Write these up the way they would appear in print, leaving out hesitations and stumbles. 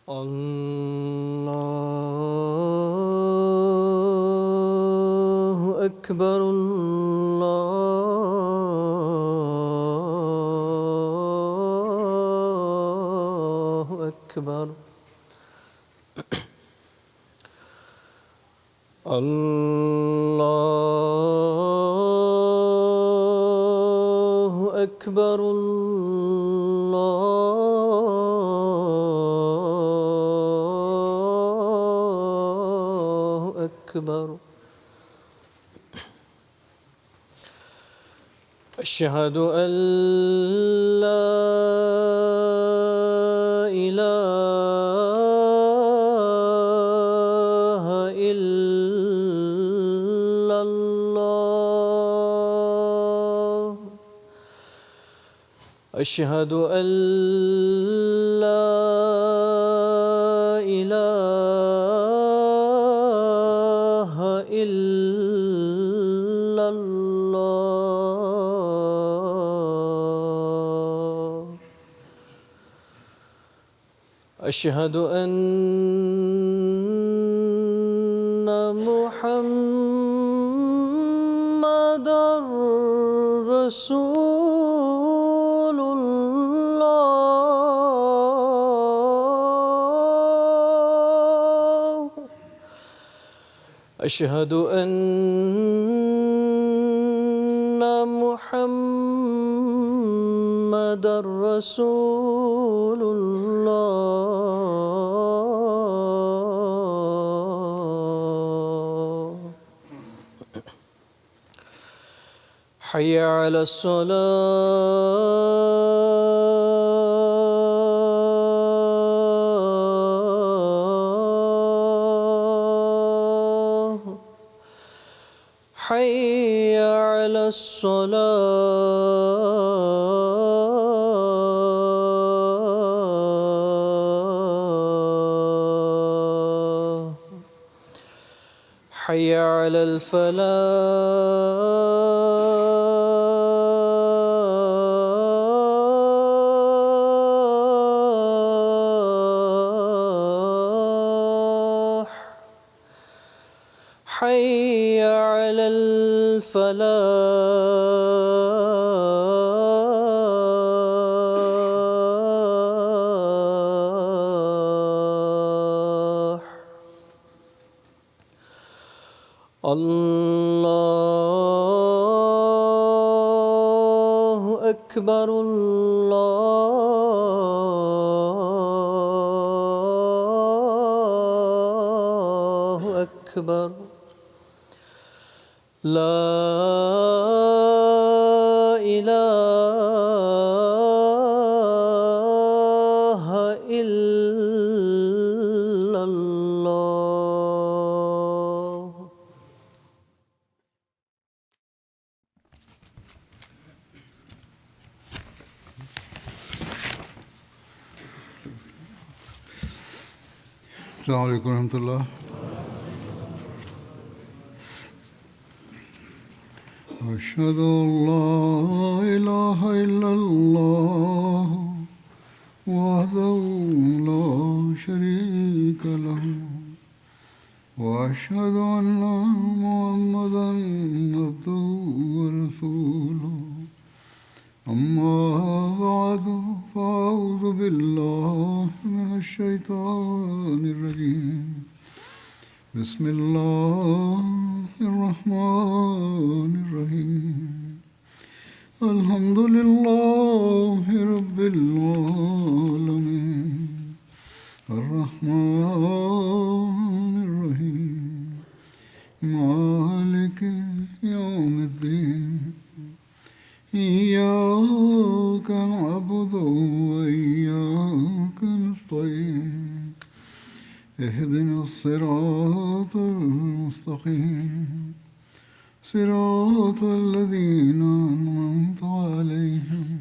اللہ اکبر اللہ اکبر اللہ اکبر اللہ اکبر اشہد ان لا الہ الا اللہ اشہد ان لا الہ الا اللہ اشہد ان محمد رسول اللہ اشہد ان محمد رسول اللہ حی علی الصلاة حی علی الصلاة حی علی الفلاح حی علی الفلاح اللہ اکبر اللہ اکبر لا الہ الا اللہ السلام علیکم ورحمۃ اللہ. اشہد ان لا الہ الا اللہ وحدہ لا شریک لہ واشہد ان محمدا عبدہ ورسولہ. اما بعد فاعوذ باللہ من الشیطان الرجیم. بسم اللہ الرحمن الرحیم. الحمد للہ رب العالمین الرحمن الرحیم مالک یوم الدین. ایاک نعبد و ایاک اهدنا الصراط المستقيم صراط الذين أنعمت عليهم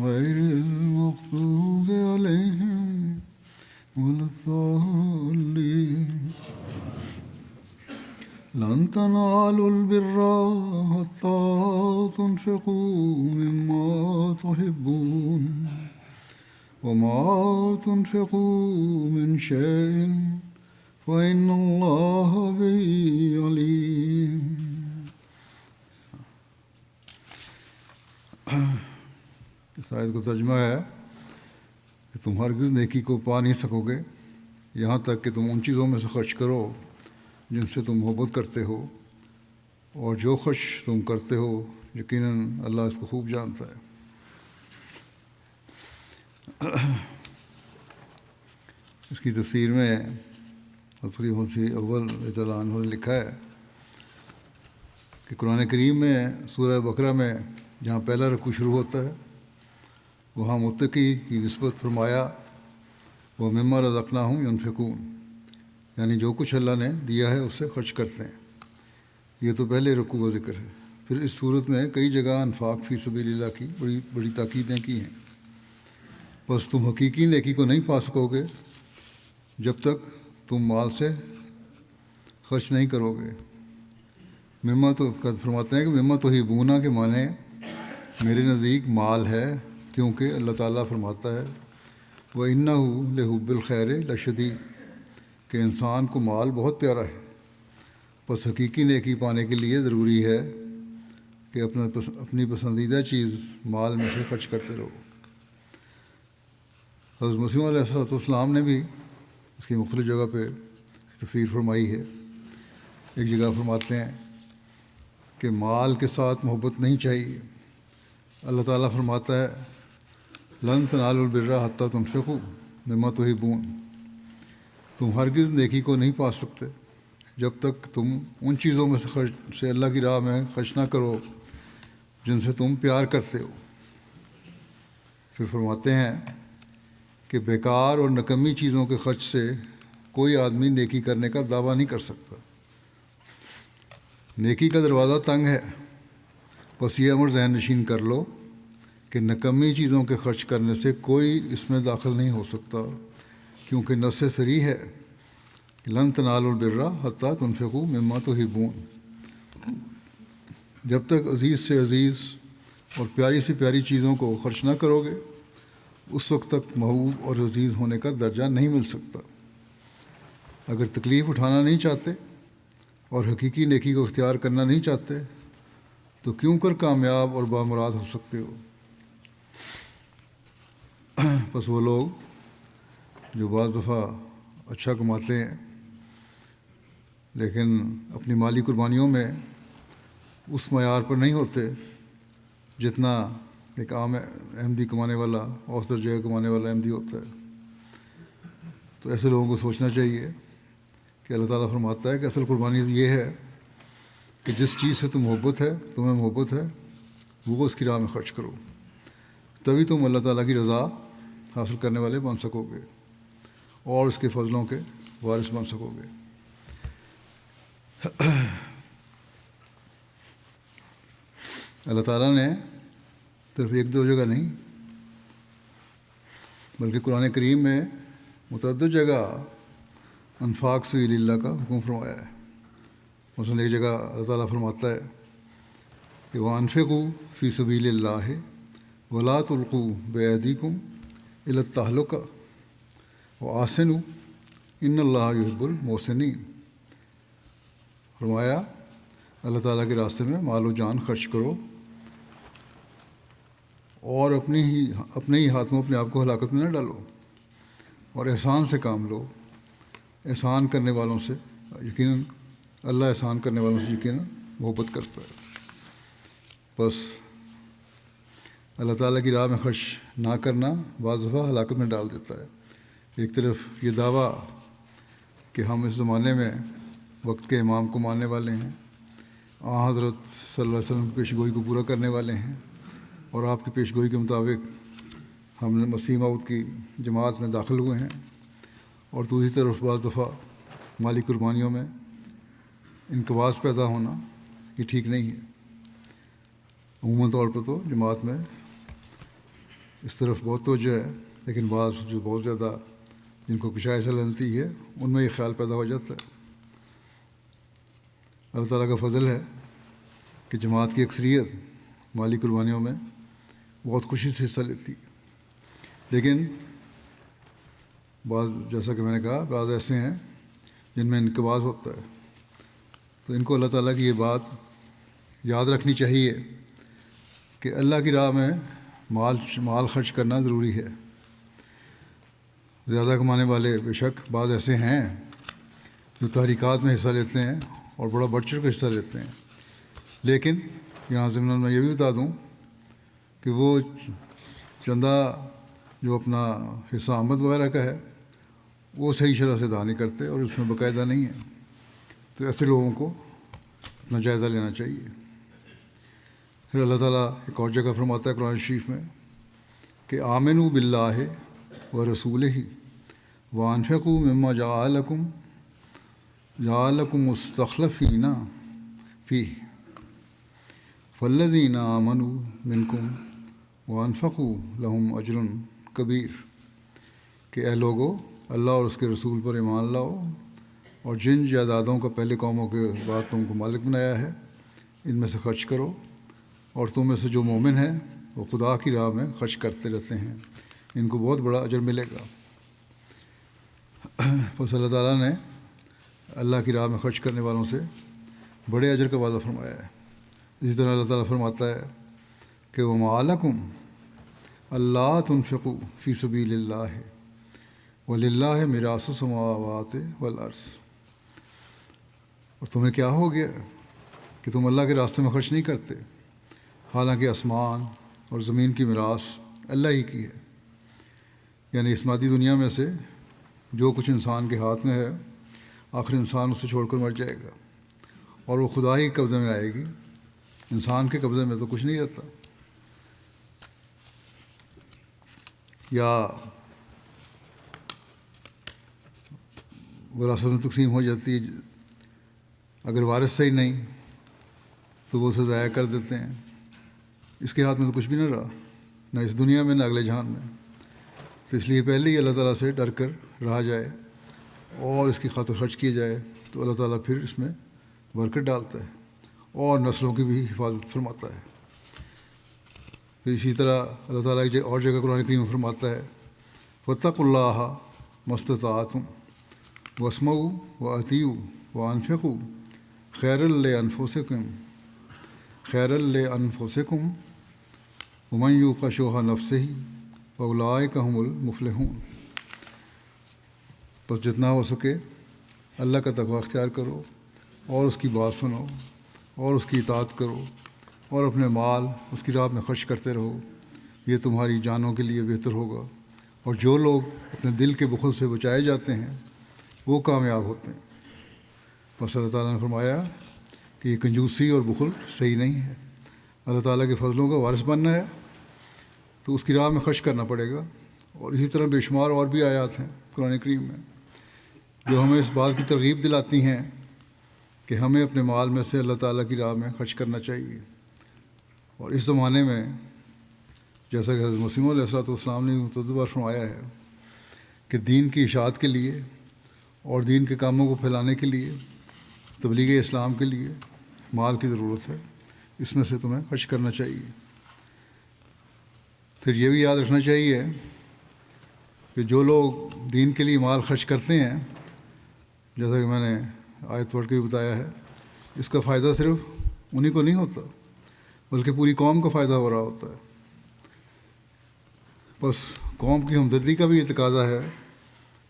غير المغضوب عليهم ولا الضالين. لن تنالوا البر حتى تنفقوا مما تحبون وما تنفقوا من شيء فإن الله به عليم. اس آیت کا ترجمہ ہے کہ تم ہرگز نیکی کو پا نہیں سکو گے یہاں تک کہ تم ان چیزوں میں سے خرچ کرو جن سے تم محبت کرتے ہو، اور جو خرچ تم کرتے ہو یقیناً اللہ اس کو خوب جانتا ہے۔ اس کی تفسیر میں حضرت مسیح اول رضی اللہ عنہ نے لکھا ہے کہ قرآن کریم میں سورہ بقرہ میں جہاں پہلا رکوع شروع ہوتا ہے وہاں متقی کی نسبت فرمایا وہ مما رزقناہم ینفقون، یعنی جو کچھ اللہ نے دیا ہے اس سے خرچ کرتے ہیں۔ یہ تو پہلے رکوع کا ذکر ہے۔ پھر اس صورت میں کئی جگہ انفاق فی سبیل اللہ کی بڑی بڑی تاکیدیں کی ہیں۔ بس تم حقیقی نیکی کو نہیں پا سکو گے جب تک تم مال سے خرچ نہیں کرو گے۔ مما تو فرماتے ہیں کہ مما تو ہی بونا کے معنی میرے نزدیک مال ہے، کیونکہ اللہ تعالیٰ فرماتا ہے وَإِنَّهُ لِحُبِّ الْخَيْرِ لَشَدِيدٌ کہ انسان کو مال بہت پیارا ہے۔ بس حقیقی نیکی پانے کے لیے ضروری ہے کہ اپنی پسندیدہ چیز مال میں سے خرچ کرتے رہو۔ حضرت مسیح علیہ السلام نے بھی اس کی مختلف جگہ پہ تفسیر فرمائی ہے۔ ایک جگہ فرماتے ہیں کہ مال کے ساتھ محبت نہیں چاہیے۔ اللہ تعالیٰ فرماتا ہے لن تنالوا البر حتی تنفقوا مما تحبون، تم ہرگز نیکی کو نہیں پا سکتے جب تک تم ان چیزوں میں سے اللہ کی راہ میں خرچ نہ کرو جن سے تم پیار کرتے ہو۔ پھر فرماتے ہیں کہ بیکار اور نکمی چیزوں کے خرچ سے کوئی آدمی نیکی کرنے کا دعویٰ نہیں کر سکتا۔ نیکی کا دروازہ تنگ ہے، بس یہ امر ذہن نشین کر لو کہ نکمی چیزوں کے خرچ کرنے سے کوئی اس میں داخل نہیں ہو سکتا، کیونکہ نص صریح ہے کہ لن تنالوا البر حتی تنفقوا مما تحبون۔ جب تک عزیز سے عزیز اور پیاری سے پیاری چیزوں کو خرچ نہ کرو گے اس وقت تک محبوب اور عزیز ہونے کا درجہ نہیں مل سکتا۔ اگر تکلیف اٹھانا نہیں چاہتے اور حقیقی نیکی کو اختیار کرنا نہیں چاہتے تو کیوں کر کامیاب اور بامراد ہو سکتے ہو؟ بس وہ لوگ جو بعض دفعہ اچھا کماتے ہیں لیکن اپنی مالی قربانیوں میں اس معیار پر نہیں ہوتے جتنا ایک عام احمدی کمانے والا اوسط درجے کمانے والا احمدی ہوتا ہے، تو ایسے لوگوں کو سوچنا چاہیے کہ اللہ تعالیٰ فرماتا ہے کہ اصل قربانی یہ ہے کہ جس چیز سے تمہیں محبت ہے وہ اس کی راہ میں خرچ کرو، تبھی تم اللہ تعالیٰ کی رضا حاصل کرنے والے بن سکو گے اور اس کے فضلوں کے وارث بن سکو گے۔ اللہ تعالیٰ نے صرف ایک دو جگہ نہیں بلکہ قرآن کریم میں متعدد جگہ انفاق سبیل اللہ کا حکم فرمایا ہے۔ مثلاً ایک جگہ اللہ تعالیٰ فرماتا ہے کہ وَأَنفِقُوا فِي سَبِيلِ اللَّهِ وَلَا تُلْقُوا بِأَيْدِيكُمْ إِلَى التَّهْلُكَةِ وَأَحْسِنُوا إِنَّ اللَّهَ يُحِبُّ الْمُحْسِنِينَ۔ فرمایا اللہ تعالیٰ کے راستے میں مال و جان خرچ کرو اور اپنے ہی ہاتھوں اپنے آپ کو ہلاکت میں نہ ڈالو، اور احسان سے کام لو۔ احسان کرنے والوں سے یقیناً اللہ احسان کرنے والوں سے یقیناً محبت کرتا ہے۔ بس اللہ تعالیٰ کی راہ میں خرچ نہ کرنا بعض دفعہ ہلاکت میں ڈال دیتا ہے۔ ایک طرف یہ دعویٰ کہ ہم اس زمانے میں وقت کے امام کو ماننے والے ہیں، حضرت صلی اللہ علیہ وسلم کی پیش گوئی کو پورا کرنے والے ہیں، اور آپ کی پیش گوئی کے مطابق ہم مسیح موعود کی جماعت میں داخل ہوئے ہیں، اور دوسری طرف بعض دفعہ مالی قربانیوں میں انقباض پیدا ہونا یہ ٹھیک نہیں ہے۔ عموماً طور پر تو جماعت میں اس طرف بہت توجہ ہے، لیکن بعض جو بہت زیادہ جن کو کشائے سلامتی ہے ان میں یہ خیال پیدا ہو جاتا ہے۔ اللہ تعالیٰ کا فضل ہے کہ جماعت کی اکثریت مالی قربانیوں میں بہت خوشی سے حصہ لیتی ہے، لیکن بعض، جیسا کہ میں نے کہا، بعض ایسے ہیں جن میں انقباض ہوتا ہے، تو ان کو اللہ تعالیٰ کی یہ بات یاد رکھنی چاہیے کہ اللہ کی راہ میں مال خرچ کرنا ضروری ہے۔ زیادہ کمانے والے بے شک بعض ایسے ہیں جو تحریکات میں حصہ لیتے ہیں اور بڑا بڑھ چڑھ کر حصہ لیتے ہیں، لیکن یہاں ضمن میں یہ بھی بتا دوں کہ وہ چندہ جو اپنا حصہ آمد وغیرہ کا ہے وہ صحیح شرح سے ادا نہیں کرتے اور اس میں باقاعدہ نہیں ہے، تو ایسے لوگوں کو اپنا جائزہ لینا چاہیے۔ پھر اللہ تعالیٰ ایک اور جگہ فرماتا ہے قرآن شریف میں کہ آمنوا باللہ ورسولہ وانفقوا مما جعلکم مستخلفین فیہ فالذین آمنوا منکم وانفقوا لہم اجر کبیر، کہ اے لوگو اللہ اور اس کے رسول پر ایمان لاؤ، اور جن جائیدادوں کا پہلے قوموں کے بعد تم کو مالک بنایا ہے ان میں سے خرچ کرو، اور تم میں سے جو مومن ہیں وہ خدا کی راہ میں خرچ کرتے رہتے ہیں، ان کو بہت بڑا اجر ملے گا۔ بس اللہ تعالیٰ نے اللہ کی راہ میں خرچ کرنے والوں سے بڑے اجر کا وعدہ فرمایا ہے۔ اسی طرح اللہ تعالیٰ فرماتا ہے کہ وَمَا لَكُمْ أَلَّا تُنْفِقُوا فِي سَبِيلِ اللَّهِ وَلِلَّهِ مِيرَاثُ السَّمَاوَاتِ وَالْأَرْضِ، اور تمہیں کیا ہو گیا کہ تم اللہ کے راستے میں خرچ نہیں کرتے، حالانکہ آسمان اور زمین کی میراث اللہ ہی کی ہے۔ یعنی اس مادی دنیا میں سے جو کچھ انسان کے ہاتھ میں ہے آخر انسان اسے چھوڑ کر مر جائے گا، اور وہ خدا ہی قبضے میں آئے گی، انسان کے قبضے میں تو کچھ نہیں رہتا۔ یا وراثت میں تقسیم ہو جاتی ہے، اگر وارث صحیح نہیں تو وہ اسے ضائع کر دیتے ہیں، اس کے ہاتھ میں تو کچھ بھی نہ رہا، نہ اس دنیا میں نہ اگلے جہان میں، تو اس لیے پہلے ہی اللہ تعالیٰ سے ڈر کر رہا جائے اور اس کی خاطر خرچ کیا جائے، تو اللہ تعالیٰ پھر اس میں برکت ڈالتا ہے اور نسلوں کی بھی حفاظت فرماتا ہے۔ پھر اسی طرح اللہ تعالیٰ کی اور جگہ قرآن کریم میں فرماتا ہے وَاتَّقُوا اللَّهَ مَا اسْتَطَعْتُمْ وَاسْمَعُوا وَأَطِیعُوا وَأَنفِقُوا خَیْرًا لِأَنفُسِکُمْ وَمَن یُوقَ شُحَّ نَفْسِهِ فَأُولَٰئِکَ هُمُ الْمُفْلِحُونَ۔ بس جتنا ہو سکے اللہ کا تقویٰ اختیار کرو اور اس کی بات سنو اور اس کی اطاعت کرو اور اپنے مال اس کی راہ میں خرچ کرتے رہو، یہ تمہاری جانوں کے لیے بہتر ہوگا، اور جو لوگ اپنے دل کے بخل سے بچائے جاتے ہیں وہ کامیاب ہوتے ہیں۔ بس اللہ تعالیٰ نے فرمایا کہ یہ کنجوسی اور بخل صحیح نہیں ہے، اللہ تعالیٰ کے فضلوں کا وارث بننا ہے تو اس کی راہ میں خرچ کرنا پڑے گا۔ اور اسی طرح بے شمار اور بھی آیات ہیں قرآن کریم میں جو ہمیں اس بات کی ترغیب دلاتی ہیں کہ ہمیں اپنے مال میں سے اللہ تعالیٰ کی راہ میں خرچ کرنا چاہیے۔ اور اس زمانے میں جیسا کہ حضرت مسیح علیہ السلام نے متعدد بار فرمایا ہے کہ دین کی اشاعت کے لیے اور دین کے کاموں کو پھیلانے کے لیے، تبلیغ اسلام کے لیے مال کی ضرورت ہے، اس میں سے تمہیں خرچ کرنا چاہیے۔ پھر یہ بھی یاد رکھنا چاہیے کہ جو لوگ دین کے لیے مال خرچ کرتے ہیں، جیسا کہ میں نے آیت پڑھ کے بھی بتایا ہے، اس کا فائدہ صرف انہی کو نہیں ہوتا بلکہ پوری قوم کو فائدہ ہو رہا ہوتا ہے۔ بس قوم کی ہمدردی کا بھی تقاضا ہے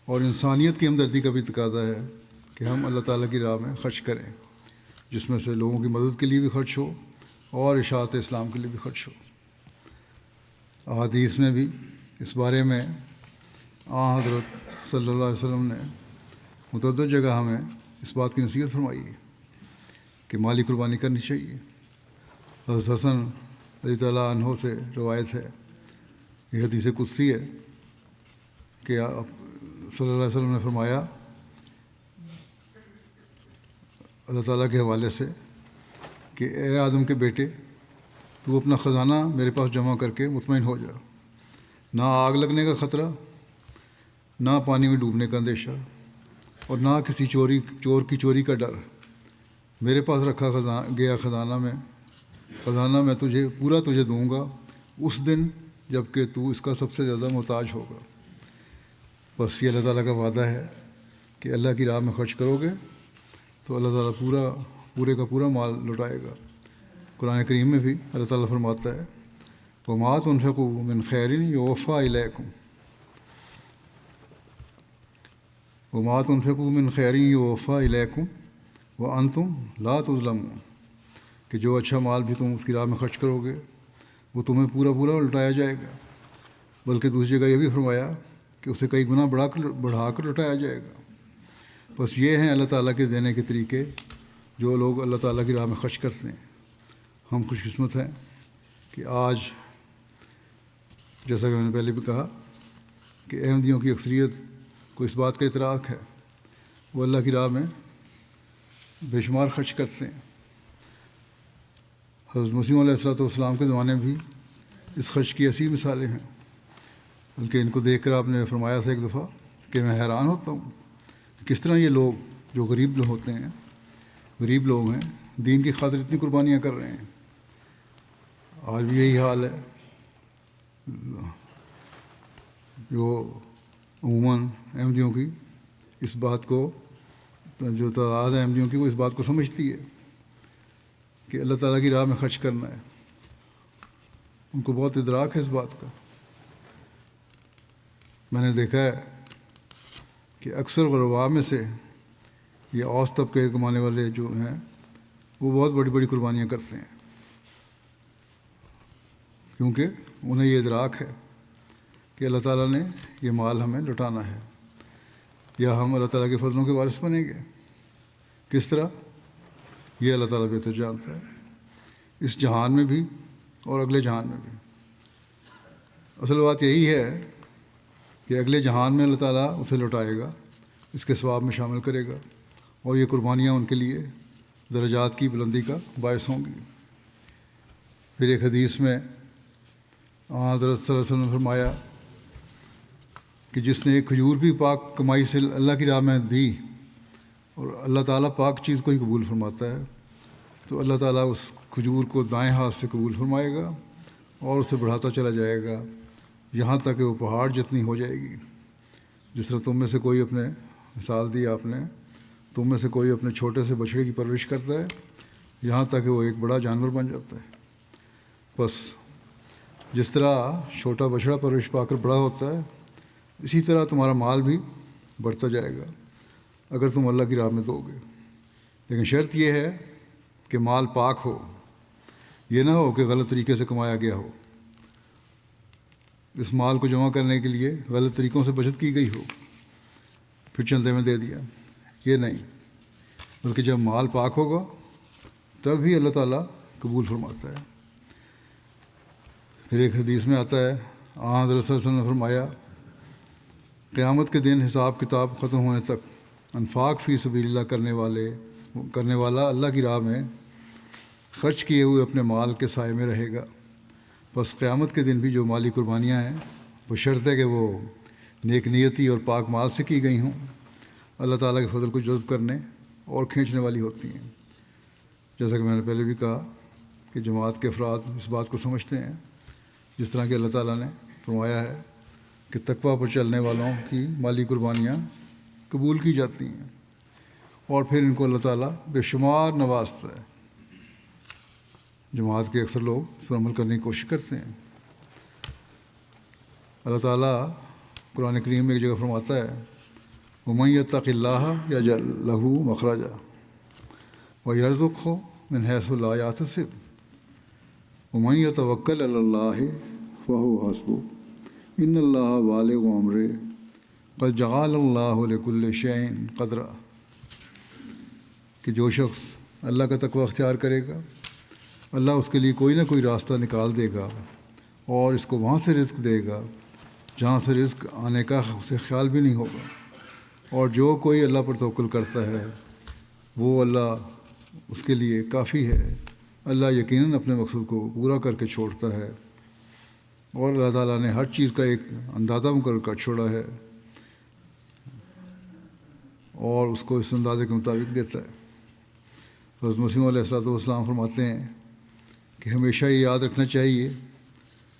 اور انسانیت کی ہمدردی کا بھی تقاضا ہے کہ ہم اللہ تعالیٰ کی راہ میں خرچ کریں، جس میں سے لوگوں کی مدد کے لیے بھی خرچ ہو اور اشاعت اسلام کے لیے بھی خرچ ہو۔ احادیث میں بھی اس بارے میں حضرت صلی اللہ علیہ وسلم نے متعدد جگہ ہمیں اس بات کی نصیحت فرمائی ہے کہ مالی قربانی کرنی چاہیے۔ حضرت حسن رضی اللہ عنہ سے روایت ہے، یہ حدیث قدسی ہے کہ صلی اللہ علیہ وسلم نے فرمایا اللہ تعالیٰ کے حوالے سے کہ اے آدم کے بیٹے، تو اپنا خزانہ میرے پاس جمع کر کے مطمئن ہو جا، نہ آگ لگنے کا خطرہ، نہ پانی میں ڈوبنے کا اندیشہ، اور نہ کسی چور کی چوری کا ڈر۔ میرے پاس رکھا گیا خزانہ میں تجھے دوں گا اس دن جب کہ تو اس کا سب سے زیادہ محتاج ہوگا۔ بس یہ اللہ تعالیٰ کا وعدہ ہے کہ اللہ کی راہ میں خرچ کرو گے تو اللہ تعالیٰ پورے کا پورا مال لوٹائے گا۔ قرآن کریم میں بھی اللہ تعالیٰ فرماتا ہے وَمَا تُنْفِقُوا مِنْ خَيْرٍ يُوَفَّىٰ إِلَيْكُمْ وَمَا تُنْفِقُوا مِنْ خَيْرٍ يُوَفَّىٰ إِلَيْكُمْ وَأَنْتُمْ لَا تُظْلَمُونَ، کہ جو اچھا مال بھی تم اس کی راہ میں خرچ کرو گے وہ تمہیں پورا لوٹایا جائے گا، بلکہ دوسری جگہ یہ بھی فرمایا کہ اسے کئی گنا بڑھا کر لوٹایا جائے گا۔ بس یہ ہیں اللہ تعالیٰ کے دینے کے طریقے جو لوگ اللہ تعالیٰ کی راہ میں خرچ کرتے ہیں۔ ہم خوش قسمت ہیں کہ آج جیسا کہ میں نے پہلے بھی کہا کہ احمدیوں کی اکثریت کو اس بات کا اطراق ہے، وہ اللہ کی راہ میں بے شمار خرچ کرتے ہیں۔ حضرت مسیح علیہ والسلام کے زمانے میں بھی اس خرچ کی ایسی مثالیں ہیں، بلکہ ان کو دیکھ کر آپ نے فرمایا تھا ایک دفعہ کہ میں حیران ہوتا ہوں کس طرح یہ لوگ جو غریب لوگ ہیں دین کی خاطر اتنی قربانیاں کر رہے ہیں۔ آج بھی یہی حال ہے، جو عموماً احمدیوں کی اس بات کو، جو تعداد ہے احمدیوں کی، وہ اس بات کو سمجھتی ہے کہ اللہ تعالیٰ کی راہ میں خرچ کرنا ہے۔ ان کو بہت ادراک ہے اس بات کا۔ میں نے دیکھا ہے کہ اکثر غرباء میں سے یہ اوسط طبقے کے کمانے والے جو ہیں وہ بہت بڑی بڑی قربانیاں کرتے ہیں، کیونکہ انہیں یہ ادراک ہے کہ اللہ تعالیٰ نے یہ مال ہمیں لوٹانا ہے، یا ہم اللہ تعالیٰ کے فضلوں کے وارث بنیں گے۔ کس طرح؟ یہ اللہ تعالیٰ بہتر جانتا ہے، اس جہان میں بھی اور اگلے جہان میں بھی۔ اصل بات یہی ہے کہ اگلے جہان میں اللہ تعالیٰ اسے لوٹائے گا، اس کے ثواب میں شامل کرے گا، اور یہ قربانیاں ان کے لیے درجات کی بلندی کا باعث ہوں گی۔ پھر ایک حدیث میں حضرت صلی اللہ علیہ وسلم نے فرمایا کہ جس نے ایک کھجور بھی پاک کمائی سے اللہ کی راہ میں دی، اور اللہ تعالیٰ پاک چیز کو ہی قبول فرماتا ہے، تو اللہ تعالیٰ اس کھجور کو دائیں ہاتھ سے قبول فرمائے گا اور اسے بڑھاتا چلا جائے گا یہاں تک کہ وہ پہاڑ جتنی ہو جائے گی۔ جس طرح تم میں سے کوئی اپنے، مثال دی آپ نے، تم میں سے کوئی اپنے چھوٹے سے بچڑے کی پرورش کرتا ہے یہاں تک کہ وہ ایک بڑا جانور بن جاتا ہے۔ بس جس طرح چھوٹا بچڑا پرورش پا کر بڑا ہوتا ہے، اسی طرح تمہارا مال بھی بڑھتا جائے گا اگر تم اللہ کی راہ میں دو گے۔ لیکن شرط یہ ہے کہ مال پاک ہو، یہ نہ ہو کہ غلط طریقے سے کمایا گیا ہو، اس مال کو جمع کرنے کے لیے غلط طریقوں سے بچت کی گئی ہو پھر چندے میں دے دیا، یہ نہیں، بلکہ جب مال پاک ہوگا تب ہی اللہ تعالیٰ قبول فرماتا ہے۔ پھر ایک حدیث میں آتا ہے حضرت صلی اللہ علیہ وسلم نے فرمایا قیامت کے دن حساب کتاب ختم ہونے تک انفاق فی سبیل اللہ کرنے والا اللہ کی راہ میں خرچ کیے ہوئے اپنے مال کے سائے میں رہے گا۔ بس قیامت کے دن بھی جو مالی قربانیاں ہیں وہ شرط ہے کہ وہ نیک نیتی اور پاک مال سے کی گئی ہوں، اللہ تعالیٰ کے فضل کو جذب کرنے اور کھینچنے والی ہوتی ہیں۔ جیسا کہ میں نے پہلے بھی کہا کہ جماعت کے افراد اس بات کو سمجھتے ہیں، جس طرح کہ اللہ تعالیٰ نے فرمایا ہے کہ تقویٰ پر چلنے والوں کی مالی قربانیاں قبول کی جاتی ہیں، اور پھر ان کو اللہ تعالیٰ بے شمار نوازتا ہے۔ جماعت کے اکثر لوگ اس پر عمل کرنے کی کوشش کرتے ہیں۔ اللہ تعالیٰ قرآن کریم میں ایک جگہ فرماتا ہے وَمَن يَتَّقِ اللَّهَ يَجْعَل لَهُ مَخْرَجًا وَيَرْزُقْهُ مِنْ حَيْثُ لَا يَحْتَسِبُ وَمَن يَتَوَكَّلْ عَلَى اللَّهِ فَهُوَ حَسْبُهُ إِنَّ اللَّهَ بَالِغُ أَمْرِهِ قَدْ جَعَلَ اللَّهُ لِكُلِّ شَيْءٍ قَدْرًا، کہ جو شخص اللہ کا تقوی اختیار کرے گا اللہ اس کے لیے کوئی نہ کوئی راستہ نکال دے گا اور اس کو وہاں سے رزق دے گا جہاں سے رزق آنے کا اسے خیال بھی نہیں ہوگا۔ اور جو کوئی اللہ پر توکل کرتا ہے وہ اللہ اس کے لیے کافی ہے۔ اللہ یقیناً اپنے مقصد کو پورا کر کے چھوڑتا ہے، اور اللہ تعالیٰ نے ہر چیز کا ایک اندازہ مقرر کر چھوڑا ہے اور اس کو اس اندازے کے مطابق دیتا ہے۔ حضرت مسیح علیہ السلام فرماتے ہیں کہ ہمیشہ یہ یاد رکھنا چاہیے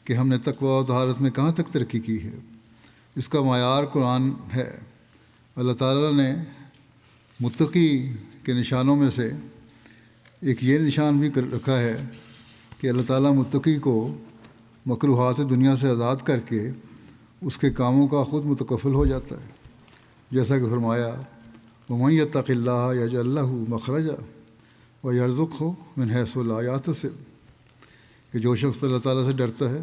کہ ہم نے تقویٰ و طہارت میں کہاں تک ترقی کی ہے۔ اس کا معیار قرآن ہے۔ اللہ تعالیٰ نے متقی کے نشانوں میں سے ایک یہ نشان بھی رکھا ہے کہ اللہ تعالیٰ متقی کو مکروہات دنیا سے آزاد کر کے اس کے کاموں کا خود متکفل ہو جاتا ہے، جیسا کہ فرمایا وَمَن يَتَّقِ اللَّهَ يَجْعَل لَّهُ مَخْرَجًا وَيَرْزُقْهُ مِنْ حَيْثُ لَا يَحْتَسِبُ کہ جو شخص اللہ تعالیٰ سے ڈرتا ہے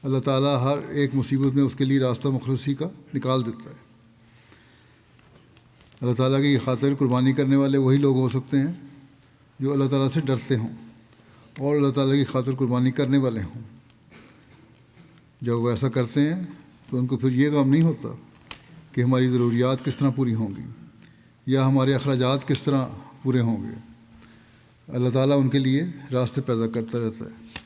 اللہ تعالیٰ ہر ایک مصیبت میں اس کے لیے راستہ مخلصی کا نکال دیتا ہے۔ اللہ تعالیٰ کی خاطر قربانی کرنے والے وہی لوگ ہو سکتے ہیں جو اللہ تعالیٰ سے ڈرتے ہوں اور اللہ تعالیٰ کی خاطر قربانی کرنے والے ہوں۔ جب وہ ایسا کرتے ہیں تو ان کو پھر یہ غم نہیں ہوتا کہ ہماری ضروریات کس طرح پوری ہوں گی یا ہمارے اخراجات کس طرح پورے ہوں گے۔ اللہ تعالیٰ ان کے لیے راستے پیدا کرتا رہتا ہے۔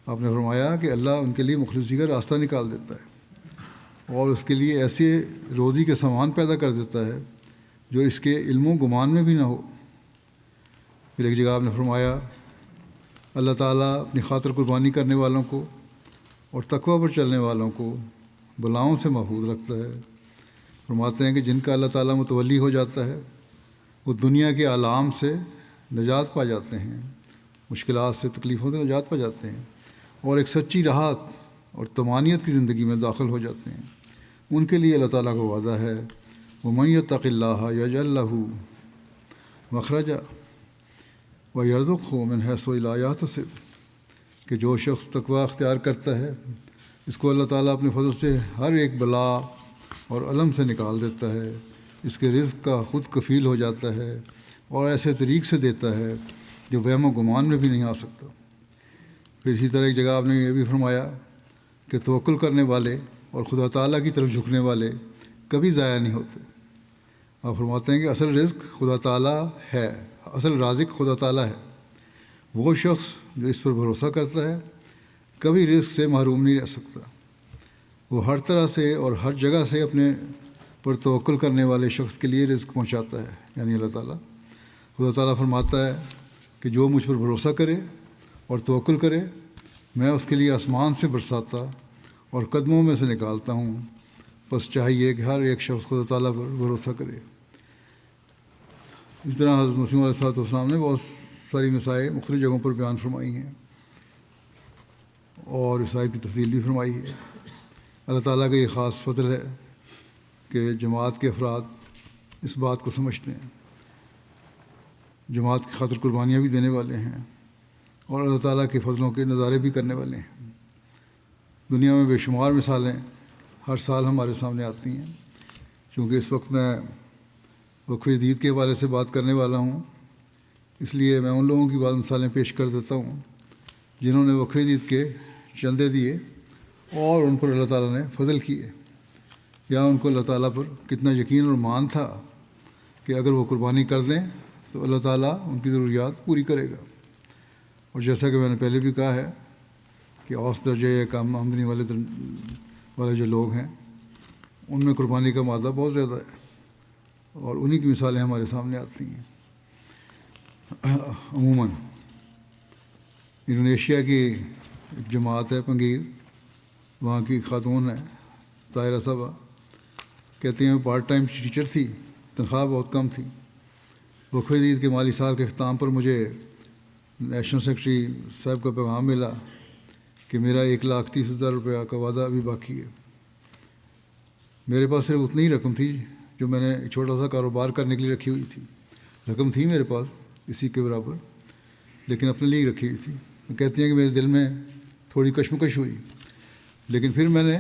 آپ نے فرمایا کہ اللہ ان کے لیے مخلصی کا راستہ نکال دیتا ہے اور اس کے لیے ایسے روزی کے سامان پیدا کر دیتا ہے جو اس کے علم و گمان میں بھی نہ ہو۔ پھر ایک جگہ آپ نے فرمایا اللہ تعالیٰ اپنی خاطر قربانی کرنے والوں کو اور تقویٰ پر چلنے والوں کو بلاؤں سے محفوظ رکھتا ہے۔ فرماتے ہیں کہ جن کا اللہ تعالیٰ متولی ہو جاتا ہے وہ دنیا کے آلام سے نجات پا جاتے ہیں، مشکلات سے تکلیفوں سے نجات پا جاتے ہیں اور ایک سچی راحت اور طمانینت کی زندگی میں داخل ہو جاتے ہیں۔ ان کے لیے اللہ تعالیٰ کا وعدہ ہے وَمَن يَتَّقِ اللَّهَ يَجْعَل لَّهُ مَخْرَجًا وَيَرْزُقْهُ مِنْ حَيْثُ لَا يَحْتَسِبُ کہ جو شخص تقویٰ اختیار کرتا ہے اس کو اللہ تعالیٰ اپنے فضل سے ہر ایک بلا اور علم سے نکال دیتا ہے، اس کے رزق کا خود کفیل ہو جاتا ہے اور ایسے طریق سے دیتا ہے جو وہم و گمان میں بھی نہیں آ سکتا۔ پھر اسی طرح ایک جگہ آپ نے یہ بھی فرمایا کہ توکل کرنے والے اور خدا تعالیٰ کی طرف جھکنے والے کبھی ضائع نہیں ہوتے۔ آپ فرماتے ہیں کہ اصل رزق خدا تعالیٰ ہے، اصل رازق خدا تعالیٰ ہے۔ وہ شخص جو اس پر بھروسہ کرتا ہے کبھی رزق سے محروم نہیں رہ سکتا۔ وہ ہر طرح سے اور ہر جگہ سے اپنے پر توکل کرنے والے شخص کے لیے رزق پہنچاتا ہے، یعنی اللہ تعالیٰ۔ خدا تعالیٰ فرماتا ہے کہ جو مجھ پر بھروسہ کرے اور توکل کرے میں اس کے لیے آسمان سے برساتا اور قدموں میں سے نکالتا ہوں، بس چاہیے کہ ہر ایک شخص خدا تعالیٰ پر بھروسہ کرے۔ اس طرح حضرت مسیح علیہ السلام نے بہت ساری مسائل مختلف جگہوں پر بیان فرمائی ہیں اور اس آیت کی تفصیل بھی فرمائی ہے۔ اللہ تعالیٰ کا یہ خاص فضل ہے کہ جماعت کے افراد اس بات کو سمجھتے ہیں، جماعت کی خاطر قربانیاں بھی دینے والے ہیں اور اللہ تعالیٰ کے فضلوں کے نظارے بھی کرنے والے ہیں۔ دنیا میں بے شمار مثالیں ہر سال ہمارے سامنے آتی ہیں۔ چونکہ اس وقت میں وقف جدید کے حوالے سے بات کرنے والا ہوں، اس لیے میں ان لوگوں کی بعض مثالیں پیش کر دیتا ہوں جنہوں نے وقف جدید کے چندے دیے اور ان پر اللہ تعالیٰ نے فضل کیے، یا ان کو اللہ تعالیٰ پر کتنا یقین اور مان تھا کہ اگر وہ قربانی کر دیں تو اللہ تعالیٰ ان کی ضروریات پوری کرے گا۔ اور جیسا کہ میں نے پہلے بھی کہا ہے کہ اوسط درجے یا کم آمدنی والے جو لوگ ہیں ان میں قربانی کا مادہ بہت زیادہ ہے اور انہی کی مثالیں ہمارے سامنے آتی ہیں۔ عموماً انڈونیشیا کی ایک جماعت ہے پنگیر، وہاں کی خاتون ہے طاہرہ صاحبہ، کہتی ہیں پارٹ ٹائم ٹیچر تھی، تنخواہ بہت کم تھی۔ وقف جدید کے مالی سال کے اختتام پر مجھے نیشنل سیکرٹری صاحب کا پیغام ملا کہ میرا 1,30,000 روپیہ کا وعدہ ابھی باقی ہے۔ میرے پاس صرف اتنی ہی رقم تھی جو میں نے ایک چھوٹا سا کاروبار کرنے کے لیے رکھی ہوئی تھی۔ رقم تھی میرے پاس اسی کے برابر، لیکن اپنے لیے ہی رکھی ہوئی تھی۔ کہتی ہیں کہ میرے دل میں تھوڑی کشمکش ہوئی، لیکن پھر میں نے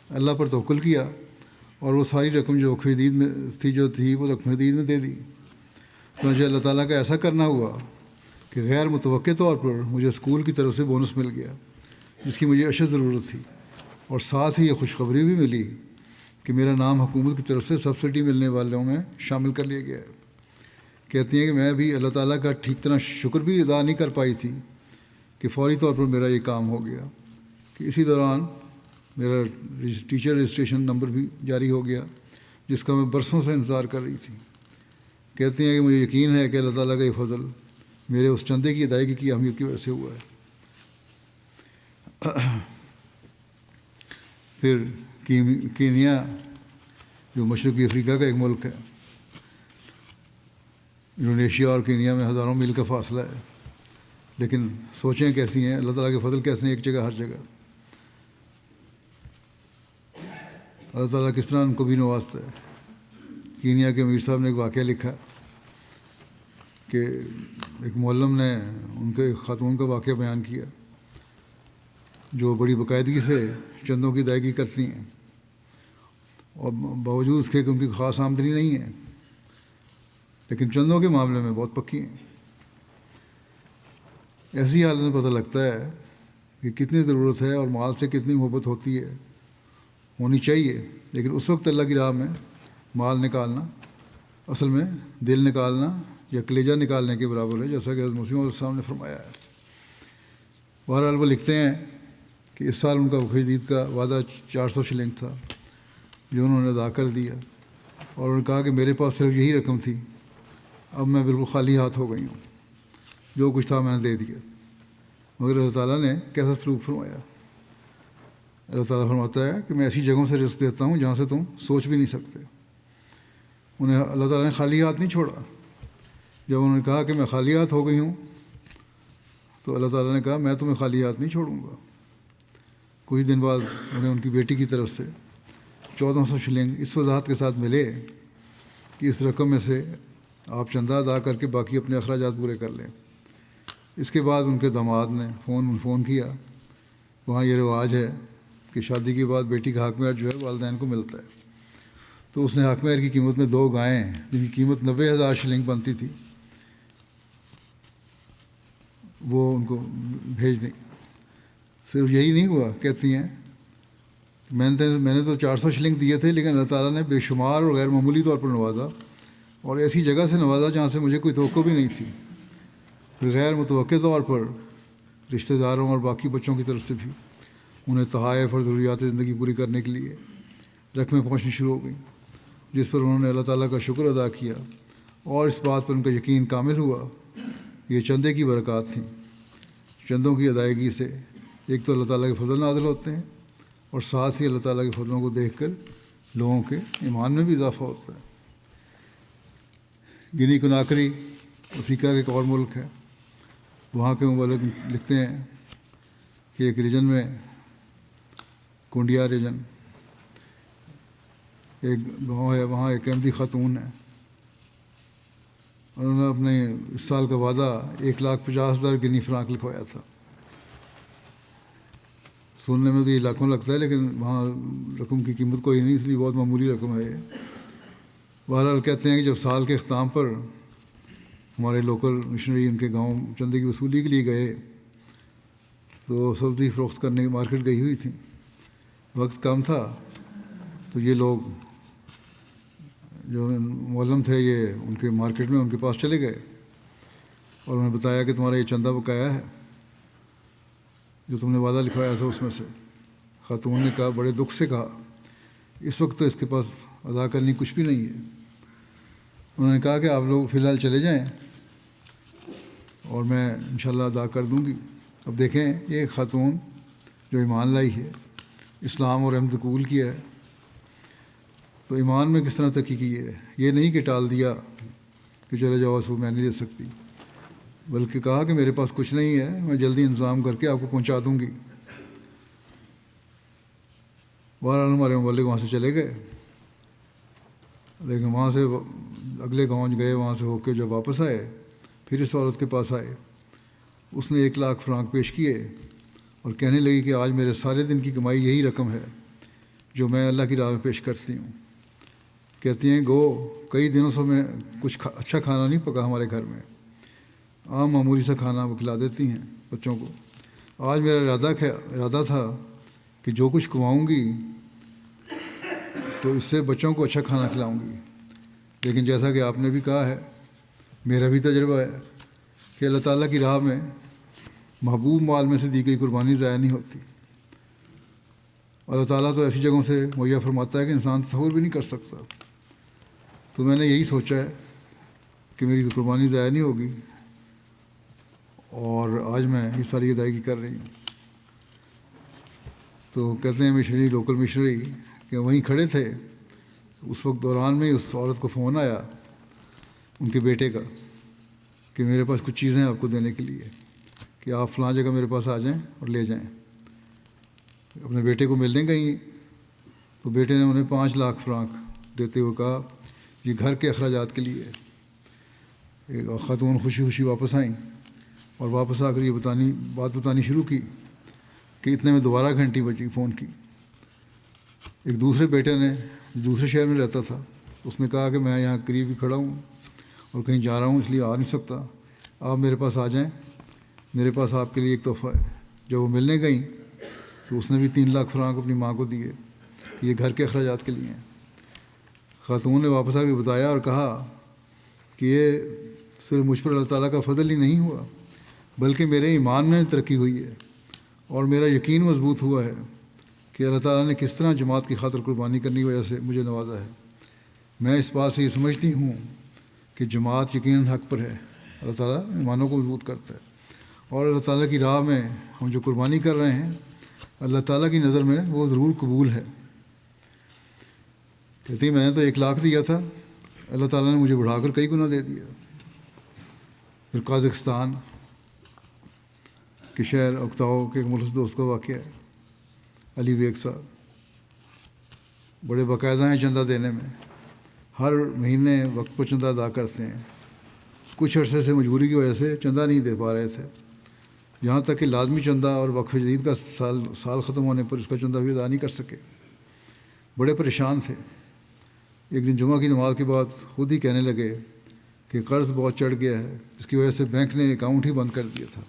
اللہ پر توکل کیا اور وہ ساری رقم جو وقف جدید میں تھی وہ وقف جدید میں دے دی۔ تو مجھے اللہ تعالیٰ کا ایسا کرنا ہوا کہ غیر متوقع طور پر مجھے اسکول کی طرف سے بونس مل گیا، جس کی مجھے اشد ضرورت تھی۔ اور ساتھ ہی یہ خوشخبری بھی ملی کہ میرا نام حکومت کی طرف سے سبسڈی ملنے والوں میں شامل کر لیا گیا ہے۔ کہتی ہیں کہ میں بھی اللہ تعالیٰ کا ٹھیک طرح شکر بھی ادا نہیں کر پائی تھی کہ فوری طور پر میرا یہ کام ہو گیا، کہ اسی دوران میرا ٹیچر رجسٹریشن نمبر بھی جاری ہو گیا جس کا میں برسوں سے انتظار کر رہی تھی۔ کہتی ہیں کہ مجھے یقین ہے کہ اللہ تعالیٰ کا یہ فضل میرے اس چندے کی ادائیگی کی اہمیت کی وجہ سے ہوا ہے۔ پھر کینیا جو مشرقی افریقہ کا ایک ملک ہے، انڈونیشیا اور کینیا میں ہزاروں میل کا فاصلہ ہے، لیکن سوچیں کیسی ہیں، اللہ تعالیٰ کے فضل کیسے ہیں ایک جگہ ہر جگہ۔ اللہ تعالیٰ کس طرح ان کو بھی نوازتا ہے۔ کینیا کے امیر صاحب نے ایک واقعہ لکھا کہ ایک معلم نے ان کے خاتون کا واقعہ بیان کیا جو بڑی باقاعدگی سے چندوں کی ادائیگی کرتی ہیں، اور باوجود اس کے کہ ان کی خاص آمدنی نہیں ہے، لیکن چندوں کے معاملے میں بہت پکی ہیں۔ ایسی حالت میں پتہ لگتا ہے کہ کتنی ضرورت ہے اور مال سے کتنی محبت ہوتی ہے، ہونی چاہیے، لیکن اس وقت اللہ کی راہ میں مال نکالنا اصل میں دل نکالنا یا کلیجہ نکالنے کے برابر ہے، جیسا کہ حضرت مسیح علیہ السلام نے فرمایا ہے۔ بہرحال وہ لکھتے ہیں کہ اس سال ان کا بقرعید عید کا وعدہ 400 شلنگ تھا جو انہوں نے ادا کر دیا، اور انہوں نے کہا کہ میرے پاس صرف یہی رقم تھی، اب میں بالکل خالی ہاتھ ہو گئی ہوں، جو کچھ تھا میں نے دے دیا۔ مگر اللہ تعالیٰ نے کیسا سلوک فرمایا۔ اللہ تعالیٰ فرماتا ہے کہ میں ایسی جگہوں سے رزق دیتا ہوں جہاں سے تم سوچ بھی نہیں سکتے۔ انہیں اللہ تعالیٰ نے خالی ہاتھ نہیں چھوڑا۔ جب انہوں نے کہا کہ میں خالی ہاتھ ہو گئی ہوں تو اللہ تعالیٰ نے کہا میں تمہیں خالی ہاتھ نہیں چھوڑوں گا۔ کچھ دن بعد انہیں ان کی بیٹی کی طرف سے 1400 شلنگ اس وضاحت کے ساتھ ملے کہ اس رقم میں سے آپ چندہ ادا کر کے باقی اپنے اخراجات پورے کر لیں۔ اس کے بعد ان کے داماد نے فون کیا۔ وہاں یہ رواج ہے کہ شادی کے بعد بیٹی کا حق مہر جو ہے والدین کو ملتا ہے، تو اس نے حق مہر کی قیمت میں 2 گائیں جن کی قیمت 90,000 شلنگ بنتی تھی وہ ان کو بھیج دیں۔ صرف یہی نہیں ہوا، کہتی ہیں میں نے تو 400 شلنگ دیے تھے، لیکن اللہ تعالیٰ نے بے شمار اور غیر معمولی طور پر نوازا، اور ایسی جگہ سے نوازا جہاں سے مجھے کوئی توقع بھی نہیں تھی۔ پھر غیر متوقع طور پر رشتہ داروں اور باقی بچوں کی طرف سے بھی انہیں تحائف اور ضروریات زندگی پوری کرنے کے لیے رقمیں پہنچنی شروع ہو گئیں، جس پر انہوں نے اللہ تعالیٰ کا شکر ادا کیا، اور اس بات پر ان کا یقین کامل ہوا یہ چندے کی برکات تھیں۔ چندوں کی ادائیگی سے ایک تو اللہ تعالیٰ کے فضل نازل ہوتے ہیں، اور ساتھ ہی اللہ تعالیٰ کے فضلوں کو دیکھ کر لوگوں کے ایمان میں بھی اضافہ ہوتا ہے۔ گنی کناکری افریقہ کا ایک اور ملک ہے۔ وہاں کے مبلغ لکھتے ہیں کہ ایک ریجن میں کنڈیا ریجن ایک گاؤں ہے، وہاں ایک احمدی خاتون ہے، انہوں نے اپنے اس سال کا وعدہ 1,50,000 گنی فرانک لکھوایا تھا۔ سننے میں تو یہ لاکھوں لگتا ہے، لیکن وہاں رقم کی قیمت کوئی نہیں، اس لیے بہت معمولی رقم ہے۔ بہرحال کہتے ہیں کہ جب سال کے اختتام پر ہمارے لوکل مشنری ان کے گاؤں چندے کی وصولی کے لیے گئے تو سبزی فروخت کرنے کی مارکیٹ گئی ہوئی تھی، وقت کم تھا، تو یہ لوگ جو معلم تھے یہ ان کے مارکیٹ میں ان کے پاس چلے گئے اور انہوں نے بتایا کہ تمہارا یہ چندہ بقایا ہے جو تم نے وعدہ لکھوایا تھا اس میں سے۔ خاتون نے کہا، بڑے دکھ سے کہا، اس وقت تو اس کے پاس ادا کرنے کچھ بھی نہیں ہے۔ انہوں نے کہا کہ آپ لوگ فی الحال چلے جائیں اور میں انشاءاللہ ادا کر دوں گی۔ اب دیکھیں یہ خاتون جو ایمان لائی ہے، اسلام اور احمد قبول کیا ہے، تو ایمان میں کس طرح ترقی کی ہے۔ یہ نہیں کہ ٹال دیا کہ چلے جاؤ سو میں نہیں دے سکتی، بلکہ کہا کہ میرے پاس کچھ نہیں ہے، میں جلدی انتظام کر کے آپ کو پہنچا دوں گی۔ بہرحال ہمارے مبلغ وہاں سے چلے گئے، لیکن وہاں سے اگلے گاؤں گئے، وہاں سے ہو کے جب واپس آئے پھر اس عورت کے پاس آئے۔ اس نے 1,00,000 فرانک پیش کیے اور کہنے لگی کہ آج میرے سارے دن کی کمائی یہی رقم ہے جو میں اللہ کی راہ میں پیش کرتی ہوں۔ کہتی ہیں گو کئی دنوں سے میں کچھ اچھا کھانا نہیں پکا ہمارے گھر میں، عام معمولی سا کھانا وہ کھلا دیتی ہیں بچوں کو۔ آج میرا ارادہ تھا کہ کہ جو کچھ کماؤں گی تو اس سے بچوں کو اچھا کھانا کھلاؤں گی، لیکن جیسا کہ آپ نے بھی کہا ہے، میرا بھی تجربہ ہے کہ اللہ تعالیٰ کی راہ میں محبوب مال میں سے دی گئی قربانی ضائع نہیں ہوتی۔ اللہ تعالیٰ تو ایسی جگہوں سے مہیا فرماتا ہے کہ انسان تصور بھی نہیں کر سکتا۔ تو میں نے یہی سوچا ہے کہ میری قربانی ضائع نہیں ہوگی، اور آج میں یہ ساری ادائیگی کر رہی ہوں۔ تو کہتے ہیں مشنری، لوکل مشنری کہ وہیں کھڑے تھے، اس وقت دوران میں اس عورت کو فون آیا ان کے بیٹے کا کہ میرے پاس کچھ چیزیں آپ کو دینے کے لیے، کہ آپ فلاں جگہ میرے پاس آ جائیں اور لے جائیں۔ اپنے بیٹے کو ملنے گئی تو بیٹے نے انہیں 5 لاکھ فرانک دیتے ہوئے کہا یہ گھر کے اخراجات کے لیے۔ ایک خاتون خوشی خوشی واپس آئیں اور واپس آ کر یہ بات بتانی شروع کی کہ اتنے میں دوبارہ گھنٹی بجی فون کی۔ ایک دوسرے بیٹے نے جو دوسرے شہر میں رہتا تھا، اس نے کہا کہ میں یہاں قریب ہی کھڑا ہوں اور کہیں جا رہا ہوں، اس لیے آ نہیں سکتا، آپ میرے پاس آ جائیں، میرے پاس آپ کے لیے ایک تحفہ ہے۔ جب وہ ملنے گئیں تو اس نے بھی 3 لاکھ فرانک اپنی ماں کو دیے کہ یہ گھر کے اخراجات کے لیے ہیں۔ خاتون نے واپس آ کے بتایا اور کہا کہ یہ صرف مجھ پر اللہ تعالیٰ کا فضل ہی نہیں ہوا، بلکہ میرے ایمان میں ترقی ہوئی ہے اور میرا یقین مضبوط ہوا ہے کہ اللہ تعالیٰ نے کس طرح جماعت کی خاطر قربانی کرنے کی وجہ سے مجھے نوازا ہے۔ میں اس بات سے یہ سمجھتی ہوں کہ جماعت یقیناً حق پر ہے، اللہ تعالیٰ ایمانوں کو مضبوط کرتا ہے، اور اللہ تعالیٰ کی راہ میں ہم جو قربانی کر رہے ہیں اللہ تعالیٰ کی نظر میں وہ ضرور قبول ہے۔ کہتی میں نے تو 1 لاکھ دیا تھا، اللہ تعالیٰ نے مجھے بڑھا کر کئی گنا دے دیا۔ پھر قازقستان کے شہر اکتاؤ کے ایک مخلص دوست کا واقعہ ہے، علی بیگ صاحب بڑے باقاعدہ ہیں چندہ دینے میں، ہر مہینے وقت پر چندہ ادا کرتے ہیں۔ کچھ عرصے سے مجبوری کی وجہ سے چندہ نہیں دے پا رہے تھے، یہاں تک کہ لازمی چندہ اور وقف جدید کا سال ختم ہونے پر اس کا چندہ بھی ادا نہیں کر سکے، بڑے پریشان تھے۔ ایک دن جمعہ کی نماز کے بعد خود ہی کہنے لگے کہ قرض بہت چڑھ گیا ہے، اس کی وجہ سے بینک نے اکاؤنٹ ہی بند کر دیا تھا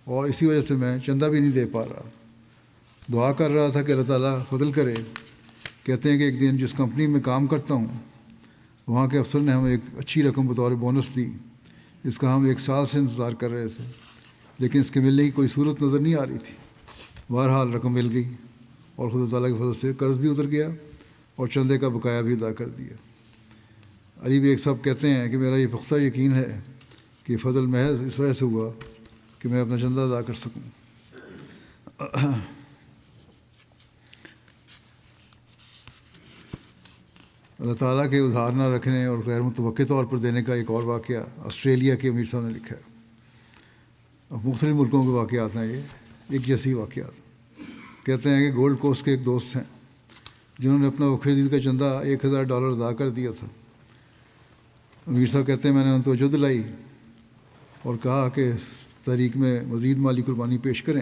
اور اسی وجہ سے میں چندہ بھی نہیں دے پا رہا۔ دعا کر رہا تھا کہ اللہ تعالیٰ فضل کرے۔ کہتے ہیں کہ ایک دن جس کمپنی میں کام کرتا ہوں وہاں کے افسر نے ہمیں ایک اچھی رقم بطور بونس دی، جس کا ہم 1 سال سے انتظار کر رہے تھے، لیکن اس کے ملنے کی کوئی صورت نظر نہیں آ رہی تھی۔ بہرحال رقم مل گئی اور خدا تعالیٰ کی فضل سے قرض بھی اتر گیا اور چندے کا بقایا بھی ادا کر دیا۔ علی بیگ صاحب کہتے ہیں کہ میرا یہ پختہ یقین ہے کہ فضل محض اس وجہ سے ہوا کہ میں اپنا چندہ ادا کر سکوں۔ اللہ تعالیٰ کے ادھار نہ رکھنے اور غیر متوقع طور پر دینے کا ایک اور واقعہ آسٹریلیا کے امیر صاحب نے لکھا ہے۔ اب مختلف ملکوں کے واقعات ہیں، یہ ایک جیسی واقعات۔ کہتے ہیں کہ گولڈ کوسٹ کے ایک دوست ہیں جنہوں نے اپنا وقف جدید کا چندہ $1000 ادا کر دیا تھا۔ امیر صاحب کہتے ہیں میں نے ان توجہ دلائی اور کہا کہ اس تحریک میں مزید مالی قربانی پیش کریں۔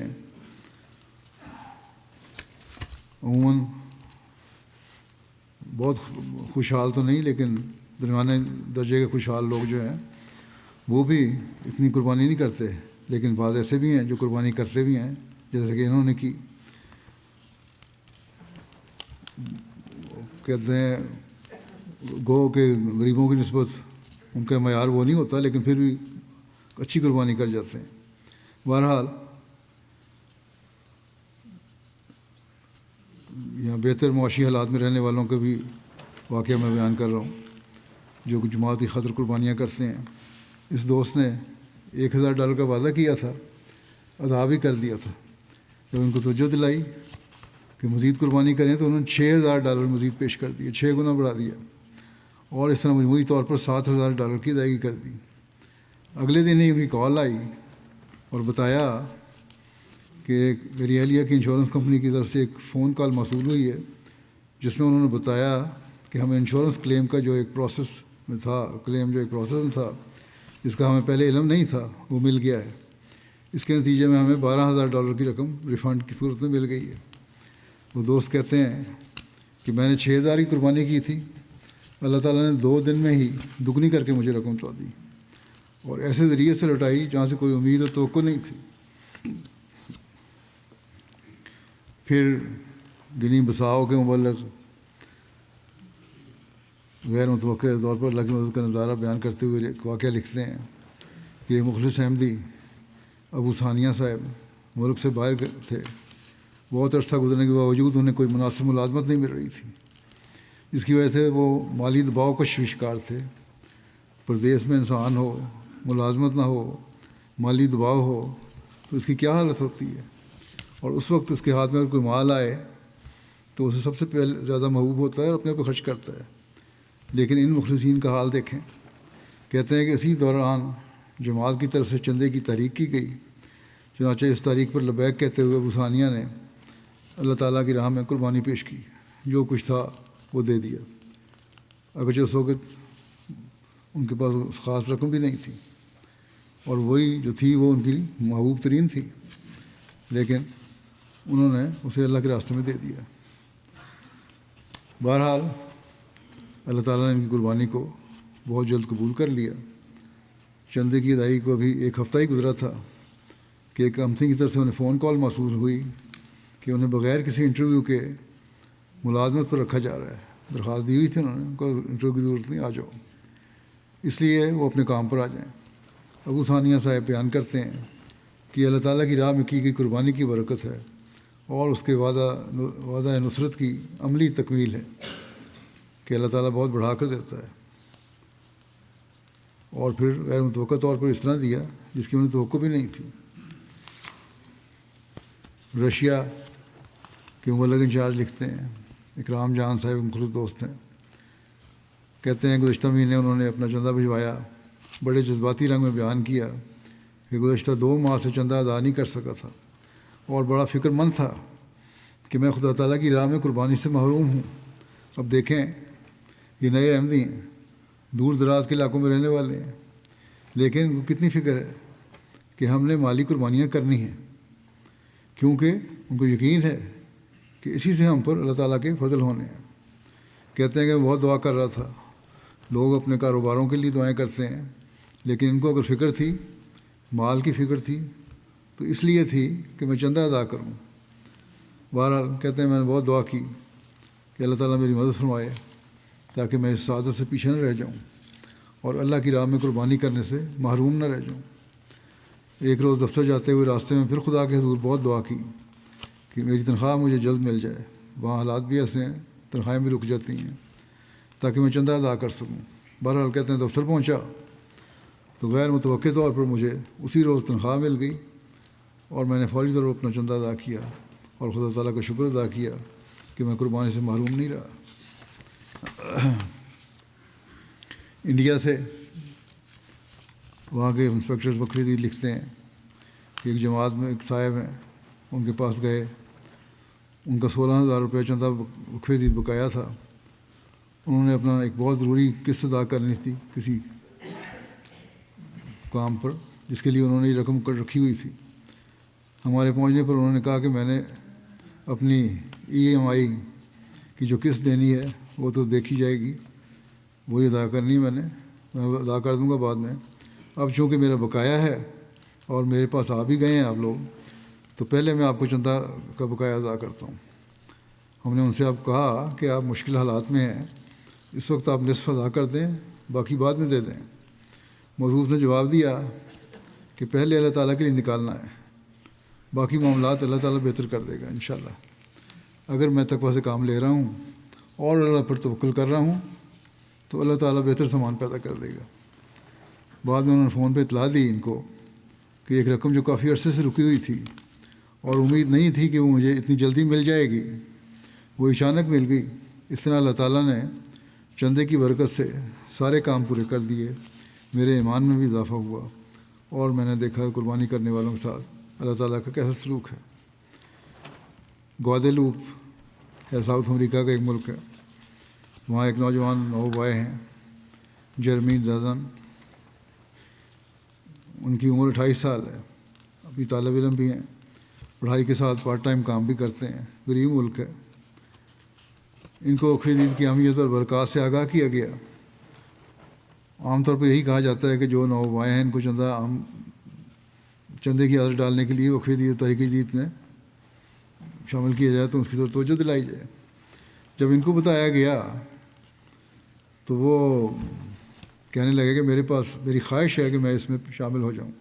عموماً بہت خوشحال تو نہیں، لیکن درمیانے درجے کے خوشحال لوگ جو ہیں وہ بھی اتنی قربانی نہیں کرتے، لیکن بعض ایسے بھی ہیں جو قربانی کرتے بھی ہیں، جیسے کہ انہوں نے کی۔ کہتے ہیں گو کہ غریبوں کی نسبت ان کا معیار وہ نہیں ہوتا، لیکن پھر بھی اچھی قربانی کر جاتے ہیں۔ بہرحال یہاں بہتر معاشی حالات میں رہنے والوں کا بھی واقعہ میں بیان کر رہا ہوں جو جماعت کی خاطر قربانیاں کرتے ہیں۔ اس دوست نے $1000 کا وعدہ کیا تھا، ادا بھی کر دیا تھا۔ جب ان کو توجہ دلائی کہ مزید قربانی کریں تو انہوں نے $6000 مزید پیش کر دیے، 6 گنا بڑھا دیا، اور اس طرح مجموعی طور پر $7000 کی ادائیگی کر دی۔ اگلے دن ہی ان کی کال آئی اور بتایا کہ میری اہلیہ کی انشورنس کمپنی کی طرف سے ایک فون کال موصول ہوئی ہے جس میں انہوں نے بتایا کہ ہمیں انشورنس کلیم کا جو ایک پروسیس میں تھا جس کا ہمیں پہلے علم نہیں تھا وہ مل گیا ہے۔ اس کے نتیجے میں ہمیں $12000 کی رقم ریفنڈ کی صورت میں مل گئی ہے۔ وہ دوست کہتے ہیں کہ میں نے 6000 کی قربانی کی تھی، اللہ تعالیٰ نے 2 دن میں ہی دگنی کر کے مجھے رقم تو دی اور ایسے ذریعے سے لوٹائی جہاں سے کوئی امید اور توقع نہیں تھی۔ پھر گنی بساؤ کے مبلغ غیر متوقع طور پر اللہ کی مدد کا نظارہ بیان کرتے ہوئے ایک واقعہ لکھتے ہیں کہ مخلص احمدی ابو ثانیہ صاحب ملک سے باہر تھے. بہت عرصہ گزرنے کے باوجود انہیں کوئی مناسب ملازمت نہیں مل رہی تھی، جس کی وجہ سے وہ مالی دباؤ کا شکار تھے. پردیس میں انسان ہو، ملازمت نہ ہو، مالی دباؤ ہو تو اس کی کیا حالت ہوتی ہے. اور اس وقت اس کے ہاتھ میں اگر کوئی مال آئے تو اسے سب سے پہلے زیادہ محبوب ہوتا ہے اور اپنے اوپر خرچ کرتا ہے. لیکن ان مخلصین کا حال دیکھیں. کہتے ہیں کہ اسی دوران جماعت کی طرف سے چندے کی تحریک کی گئی. چنانچہ اس تاریخ پر لبیک کہتے ہوئے ابو ثانیہ نے اللہ تعالیٰ کی راہ میں قربانی پیش کی. جو کچھ تھا وہ دے دیا، اگرچہ اس وقت ان کے پاس خاص رقم بھی نہیں تھی، اور وہی جو تھی وہ ان کی محبوب ترین تھی، لیکن انہوں نے اسے اللہ کے راستے میں دے دیا. بہرحال اللہ تعالیٰ نے ان کی قربانی کو بہت جلد قبول کر لیا. چندے کی ادائیگی کو ابھی ایک ہفتہ ہی گزرا تھا کہ ایک کمپنی کی طرف سے انہیں فون کال موصول ہوئی کہ انہیں بغیر کسی انٹرویو کے ملازمت پر رکھا جا رہا ہے. درخواست دی ہوئی تھی انہوں نے، ان کو انٹرویو کی ضرورت نہیں، آ جاؤ، اس لیے وہ اپنے کام پر آ جائیں. ابو ثانیہ صاحب بیان کرتے ہیں کہ اللہ تعالیٰ کی راہ میں کی گئی قربانی کی برکت ہے اور اس کے وعدہ نصرت کی عملی تکمیل ہے کہ اللہ تعالیٰ بہت بڑھا کر دیتا ہے، اور پھر غیر متوقع طور پر اس طرح دیا جس کی انہیں توقع بھی نہیں تھی. رشیا کے مبلغ انچارج لکھتے ہیں، اکرام جان صاحب مخلص دوست ہیں. کہتے ہیں گزشتہ مہینے انہوں نے اپنا چندہ بھجوایا. بڑے جذباتی رنگ میں بیان کیا کہ گزشتہ 2 ماہ سے چندہ ادا نہیں کر سکا تھا اور بڑا فکر مند تھا کہ میں خدا تعالیٰ کی راہ میں قربانی سے محروم ہوں. اب دیکھیں، یہ نئے احمدی ہیں، دور دراز کے علاقوں میں رہنے والے ہیں، لیکن کتنی فکر ہے کہ ہم نے مالی قربانیاں کرنی ہیں، کیونکہ ان کو یقین ہے کہ اسی سے ہم پر اللہ تعالیٰ کے فضل ہونے ہیں. کہتے ہیں کہ میں بہت دعا کر رہا تھا. لوگ اپنے کاروباروں کے لیے دعائیں کرتے ہیں، لیکن ان کو اگر فکر تھی، مال کی فکر تھی، تو اس لیے تھی کہ میں چندہ ادا کروں. بہرحال کہتے ہیں میں نے بہت دعا کی کہ اللہ تعالیٰ میری مدد فرمائے تاکہ میں اس سعادت سے پیچھے نہ رہ جاؤں اور اللہ کی راہ میں قربانی کرنے سے محروم نہ رہ جاؤں. ایک روز دفتر جاتے ہوئے راستے میں پھر خدا کے حضور بہت دعا کی کہ میری تنخواہ مجھے جلد مل جائے. وہاں حالات بھی ایسے ہیں، تنخواہیں بھی رک جاتی ہیں، تاکہ میں چندہ ادا کر سکوں. بہرحال کہتے ہیں دفتر پہنچا تو غیر متوقع طور پر مجھے اسی روز تنخواہ مل گئی اور میں نے فوری طور پر اپنا چندہ ادا کیا اور خدا تعالیٰ کا شکر ادا کیا کہ میں قربانی سے محروم نہیں رہا. انڈیا سے وہاں کے انسپیکٹر بکری دید لکھتے ہیں کہ ایک جماعت میں ایک صاحب ہیں، ان کے پاس گئے. ان کا 16,000 روپیہ چندہ بکری دید بقایا تھا. انہوں نے اپنا ایک بہت ضروری قسط ادا کرنی تھی کسی کام پر، جس کے لیے انہوں نے یہ رقم رکھی ہوئی تھی. ہمارے پہنچنے پر انہوں نے کہا کہ میں نے اپنی EMI کی جو قسط دینی ہے وہ تو دیکھی جائے گی، وہی ادا کرنی ہے، میں ادا کر دوں گا بعد میں. اب چونکہ میرا بقایا ہے اور میرے پاس آ بھی گئے ہیں آپ لوگ، تو پہلے میں آپ کو چندہ کا بقایا ادا کرتا ہوں. ہم نے ان سے اب کہا کہ آپ مشکل حالات میں ہیں، اس وقت آپ نصف ادا کر دیں، باقی بعد میں دے دیں. موصوف نے جواب دیا کہ پہلے اللہ تعالیٰ کے لیے نکالنا ہے، باقی معاملات اللہ تعالیٰ بہتر کر دے گا انشاءاللہ. اگر میں تقویٰ سے کام لے رہا ہوں اور اللہ پر توکل کر رہا ہوں تو اللہ تعالیٰ بہتر سامان پیدا کر دے گا. بعد میں انہوں نے فون پہ اطلاع دی ان کو کہ ایک رقم جو کافی عرصے سے رکی ہوئی تھی اور امید نہیں تھی کہ وہ مجھے اتنی جلدی مل جائے گی، وہ اچانک مل گئی. اس طرح اللہ تعالیٰ نے چندے کی برکت سے سارے کام پورے کر دیے. میرے ایمان میں بھی اضافہ ہوا اور میں نے دیکھا قربانی کرنے والوں کے ساتھ اللہ تعالیٰ کا کیسا سلوک ہے. گواڈیلوپ ہے، ساؤتھ امریکہ کا ایک ملک ہے. وہاں ایک نوجوان نوبائے ہیں، جرمی دزن. ان کی عمر 28 سال ہے، ابھی طالب علم بھی ہیں، پڑھائی کے ساتھ پارٹ ٹائم کام بھی کرتے ہیں. غریب ملک ہے. ان کو بکری عید کی اہمیت اور برکات سے آگاہ کیا گیا. عام طور پر یہی کہا جاتا ہے کہ جو نوبائے ہیں ان کو چندے کی عادت ڈالنے کے لیے بکری عید تحریک جدید نے شامل کیا جائے تو اس کی طرف توجہ دلائی جائے۔ جب ان کو بتایا گیا تو وہ کہنے لگے کہ میری خواہش ہے کہ میں اس میں شامل ہو جاؤں،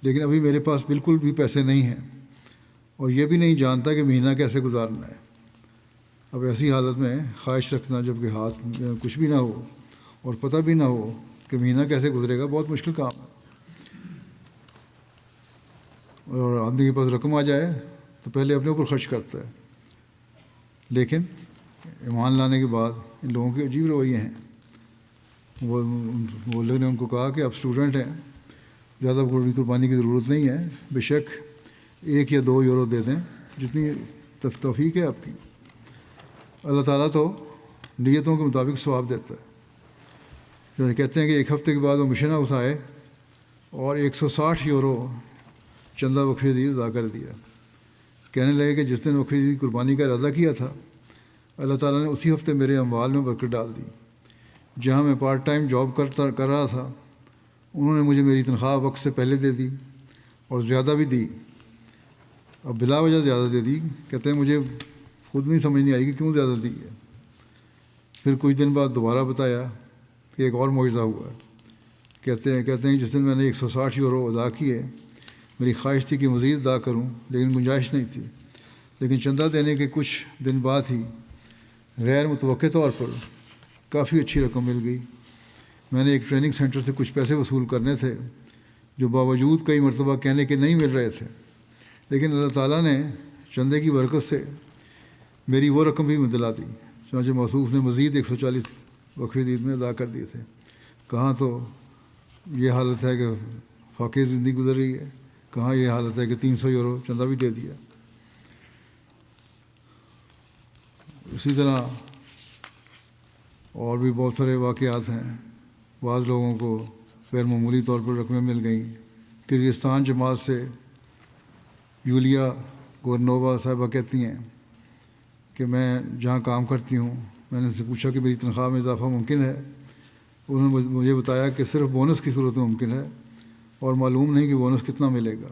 لیکن ابھی میرے پاس بالکل بھی پیسے نہیں ہیں اور یہ بھی نہیں جانتا کہ مہینہ کیسے گزارنا ہے۔ اب ایسی حالت میں خواہش رکھنا جب کہ ہاتھ میں کچھ بھی نہ ہو اور پتہ بھی نہ ہو کہ مہینہ کیسے گزرے گا، بہت مشکل کام ہے۔ اور آدمی کے پاس رقم آ جائے تو پہلے اپنے اوپر خرچ کرتا ہے، لیکن ایمان لانے کے بعد ان لوگوں کے عجیب رویے ہیں۔ وہ لوگوں نے ان کو کہا کہ آپ اسٹوڈنٹ ہیں، زیادہ قربانی کی ضرورت نہیں ہے، بے شک 1 یا 2 یورو دے دیں، جتنی توفیق ہے آپ کی، اللہ تعالیٰ تو نیتوں کے مطابق ثواب دیتا ہے۔ جو کہتے ہیں کہ 1 ہفتے کے بعد وہ مشن ہاؤس آئے اور 160 یورو چندہ وقف عید ادا کر دیا۔ کہنے لگے کہ جس دن وقف عید قربانی کا ارادہ کیا تھا، اللہ تعالیٰ نے اسی ہفتے میرے اموال میں برکت ڈال دی۔ جہاں میں پارٹ ٹائم جاب کر رہا تھا، انہوں نے مجھے میری تنخواہ وقت سے پہلے دے دی اور زیادہ بھی دی، اب بلا وجہ زیادہ دے دی۔ کہتے ہیں مجھے خود نہیں سمجھ نہیں آئی کہ کیوں زیادہ دی ہے۔ پھر کچھ دن بعد دوبارہ بتایا کہ ایک اور معجزہ ہوا ہے۔ کہتے ہیں جس دن میں نے 160 یورو ادا کیے، میری خواہش تھی کہ مزید ادا کروں، لیکن گنجائش نہیں تھی۔ لیکن چندہ دینے کے کچھ دن بعد ہی غیر متوقع طور پر کافی اچھی رقم مل گئی۔ میں نے ایک ٹریننگ سینٹر سے کچھ پیسے وصول کرنے تھے جو باوجود کئی مرتبہ کہنے کے نہیں مل رہے تھے، لیکن اللہ تعالیٰ نے چندے کی برکت سے میری وہ رقم بھی دلا دی۔ چنانچہ موصوف نے مزید 140 وقف عید میں ادا کر دیے تھے۔ کہاں تو یہ حالت ہے کہ فاقے زندگی گزر رہی ہے، کہاں یہ حالت ہے کہ 300 یورو چندہ بھی دے دیا۔ اسی طرح اور بھی بہت سارے واقعات ہیں۔ بعض لوگوں کو غیر معمولی طور پر رقمیں مل گئیں۔ کرغزستان جماعت سے یولیا گورنووا صاحبہ کہتی ہیں کہ میں جہاں کام کرتی ہوں، میں نے ان سے پوچھا کہ میری تنخواہ میں اضافہ ممکن ہے۔ انہوں نے مجھے بتایا کہ صرف بونس کی صورت میں ممکن ہے اور معلوم نہیں کہ بونس کتنا ملے گا۔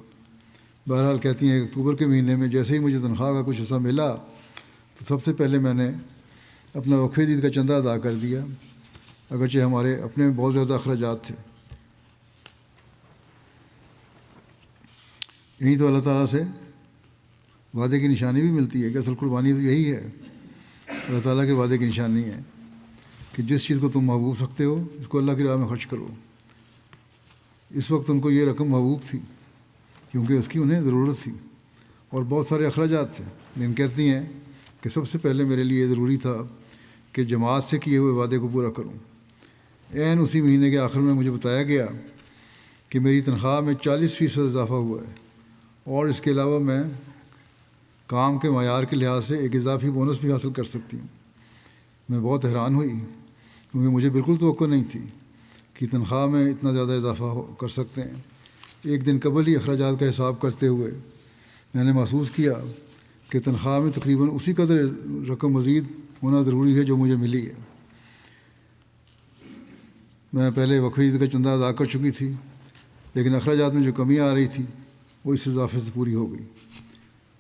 بہرحال کہتی ہیں کہ اکتوبر کے مہینے میں جیسے ہی مجھے تنخواہ کا کچھ حصہ ملا تو سب سے پہلے میں نے اپنا وقف عید کا چندہ ادا کر دیا، اگرچہ ہمارے اپنے بہت زیادہ اخراجات تھے۔ یہی تو اللہ تعالیٰ سے وعدے کی نشانی بھی ملتی ہے کہ اصل قربانی تو یہی ہے، اللہ تعالیٰ کے وعدے کی نشانی ہے کہ جس چیز کو تم محبوب سکتے ہو اس کو اللہ کی راہ میں خرچ کرو۔ اس وقت ان کو یہ رقم محبوب تھی کیونکہ اس کی انہیں ضرورت تھی اور بہت سارے اخراجات تھے، لیکن کہتی ہیں کہ سب سے پہلے میرے لیے ضروری تھا کہ جماعت سے کیے ہوئے وعدے کو پورا کروں۔ عین اسی مہینے کے آخر میں مجھے بتایا گیا کہ میری تنخواہ میں 40% اضافہ ہوا ہے اور اس کے علاوہ میں کام کے معیار کے لحاظ سے ایک اضافی بونس بھی حاصل کر سکتی ہوں۔ میں بہت حیران ہوئی کیونکہ مجھے بالکل توقع نہیں تھی کہ تنخواہ میں اتنا زیادہ اضافہ کر سکتے ہیں۔ ایک دن قبل ہی اخراجات کا حساب کرتے ہوئے میں نے محسوس کیا کہ تنخواہ میں تقریباً اسی قدر رقم مزید ہونا ضروری ہے جو مجھے ملی ہے۔ میں پہلے وقف عید کا چندہ ادا کر چکی تھی، لیکن اخراجات میں جو کمی آ رہی تھی وہ اس اضافے سے پوری ہو گئی۔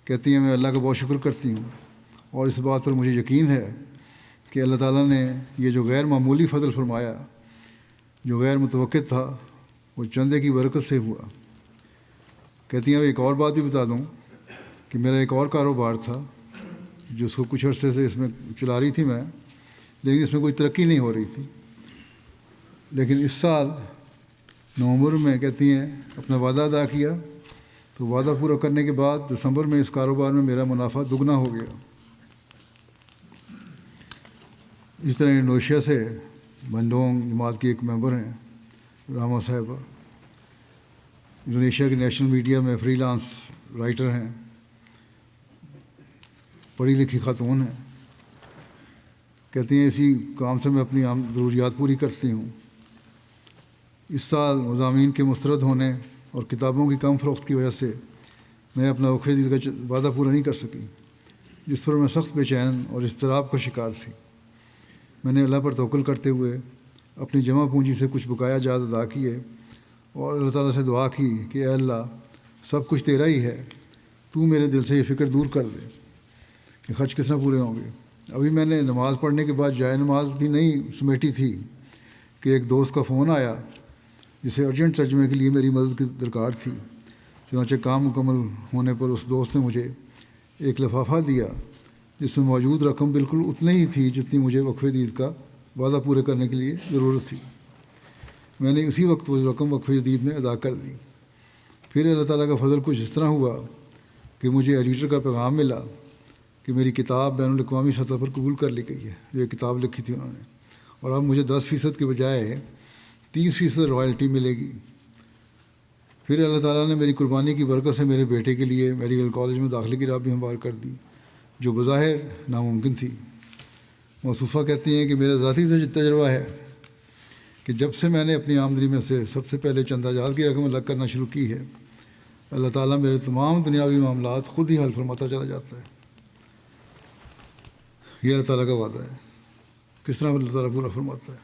کہتی ہیں میں اللہ کا بہت شکر کرتی ہوں اور اس بات پر مجھے یقین ہے کہ اللہ تعالیٰ نے یہ جو غیر معمولی فضل فرمایا، جو غیر متوقع تھا، وہ چندے کی برکت سے ہوا۔ کہتی ہیں ایک اور بات بھی بتا دوں کہ میرا ایک اور کاروبار تھا جو اس کو کچھ عرصے سے اس میں چلا رہی تھی میں، لیکن اس میں کوئی ترقی نہیں ہو رہی تھی۔ لیکن اس سال نومبر میں کہتی ہیں اپنا وعدہ ادا کیا تو وعدہ پورا کرنے کے بعد دسمبر میں اس کاروبار میں میرا منافع دگنا ہو گیا۔ اس طرح انڈونیشیا سے بنڈونگ جماعت کی ایک ممبر ہیں راما صاحبہ، انڈونیشیا کی نیشنل میڈیا میں فری لانس رائٹر ہیں، پڑھی لکھی خاتون ہیں۔ کہتی ہیں اسی کام سے میں اپنی عام ضروریات پوری کرتی ہوں۔ اس سال مضامین کے مسترد ہونے اور کتابوں کی کم فروخت کی وجہ سے میں اپنا وقف عید کا وعدہ پورا نہیں کر سکی، جس پر میں سخت بے چین اور اضطراب کا شکار تھی۔ میں نے اللہ پر توکل کرتے ہوئے اپنی جمع پونجی سے کچھ بقایا جات ادا کیے اور اللہ تعالیٰ سے دعا کی کہ اے اللہ، سب کچھ تیرا ہی ہے، تو میرے دل سے یہ فکر دور کر دے کہ خرچ کس طرح پورے ہوں گے. ابھی میں نے نماز پڑھنے کے بعد جائے نماز بھی نہیں سمیٹی تھی کہ ایک دوست کا فون آیا جسے ارجنٹ ترجمے کے لیے میری مدد کی درکار تھی. چنانچہ کام مکمل ہونے پر اس دوست نے مجھے ایک لفافہ دیا جس میں موجود رقم بالکل اتنی ہی تھی جتنی مجھے وقف جدید کا وعدہ پورے کرنے کے لیے ضرورت تھی. میں نے اسی وقت وہ رقم وقف جدید میں ادا کر لی. پھر اللہ تعالیٰ کا فضل کچھ اس طرح ہوا کہ مجھے ایڈیٹر کا پیغام ملا کہ میری کتاب بین الاقوامی سطح پر قبول کر لی گئی ہے. جو ایک کتاب لکھی تھی انہوں نے, اور اب مجھے 10% کے بجائے 30% رائلٹی ملے گی. پھر اللہ تعالیٰ نے میری قربانی کی برکت سے میرے بیٹے کے لیے میڈیکل کالج میں داخلے کی راہ بھی ہموار کر دی, جو بظاہر ناممکن تھی. موصوفہ کہتی ہیں کہ میرا ذاتی تجربہ ہے کہ جب سے میں نے اپنی آمدنی میں سے سب سے پہلے چندہ جات کی رقم الگ کرنا شروع کی ہے, اللہ تعالیٰ میرے تمام دنیاوی معاملات خود ہی حل فرماتا چلا جاتا ہے. یہ اللہ تعالیٰ کا وعدہ ہے. کس طرح اللہ تعالیٰ پورا فرماتا ہے.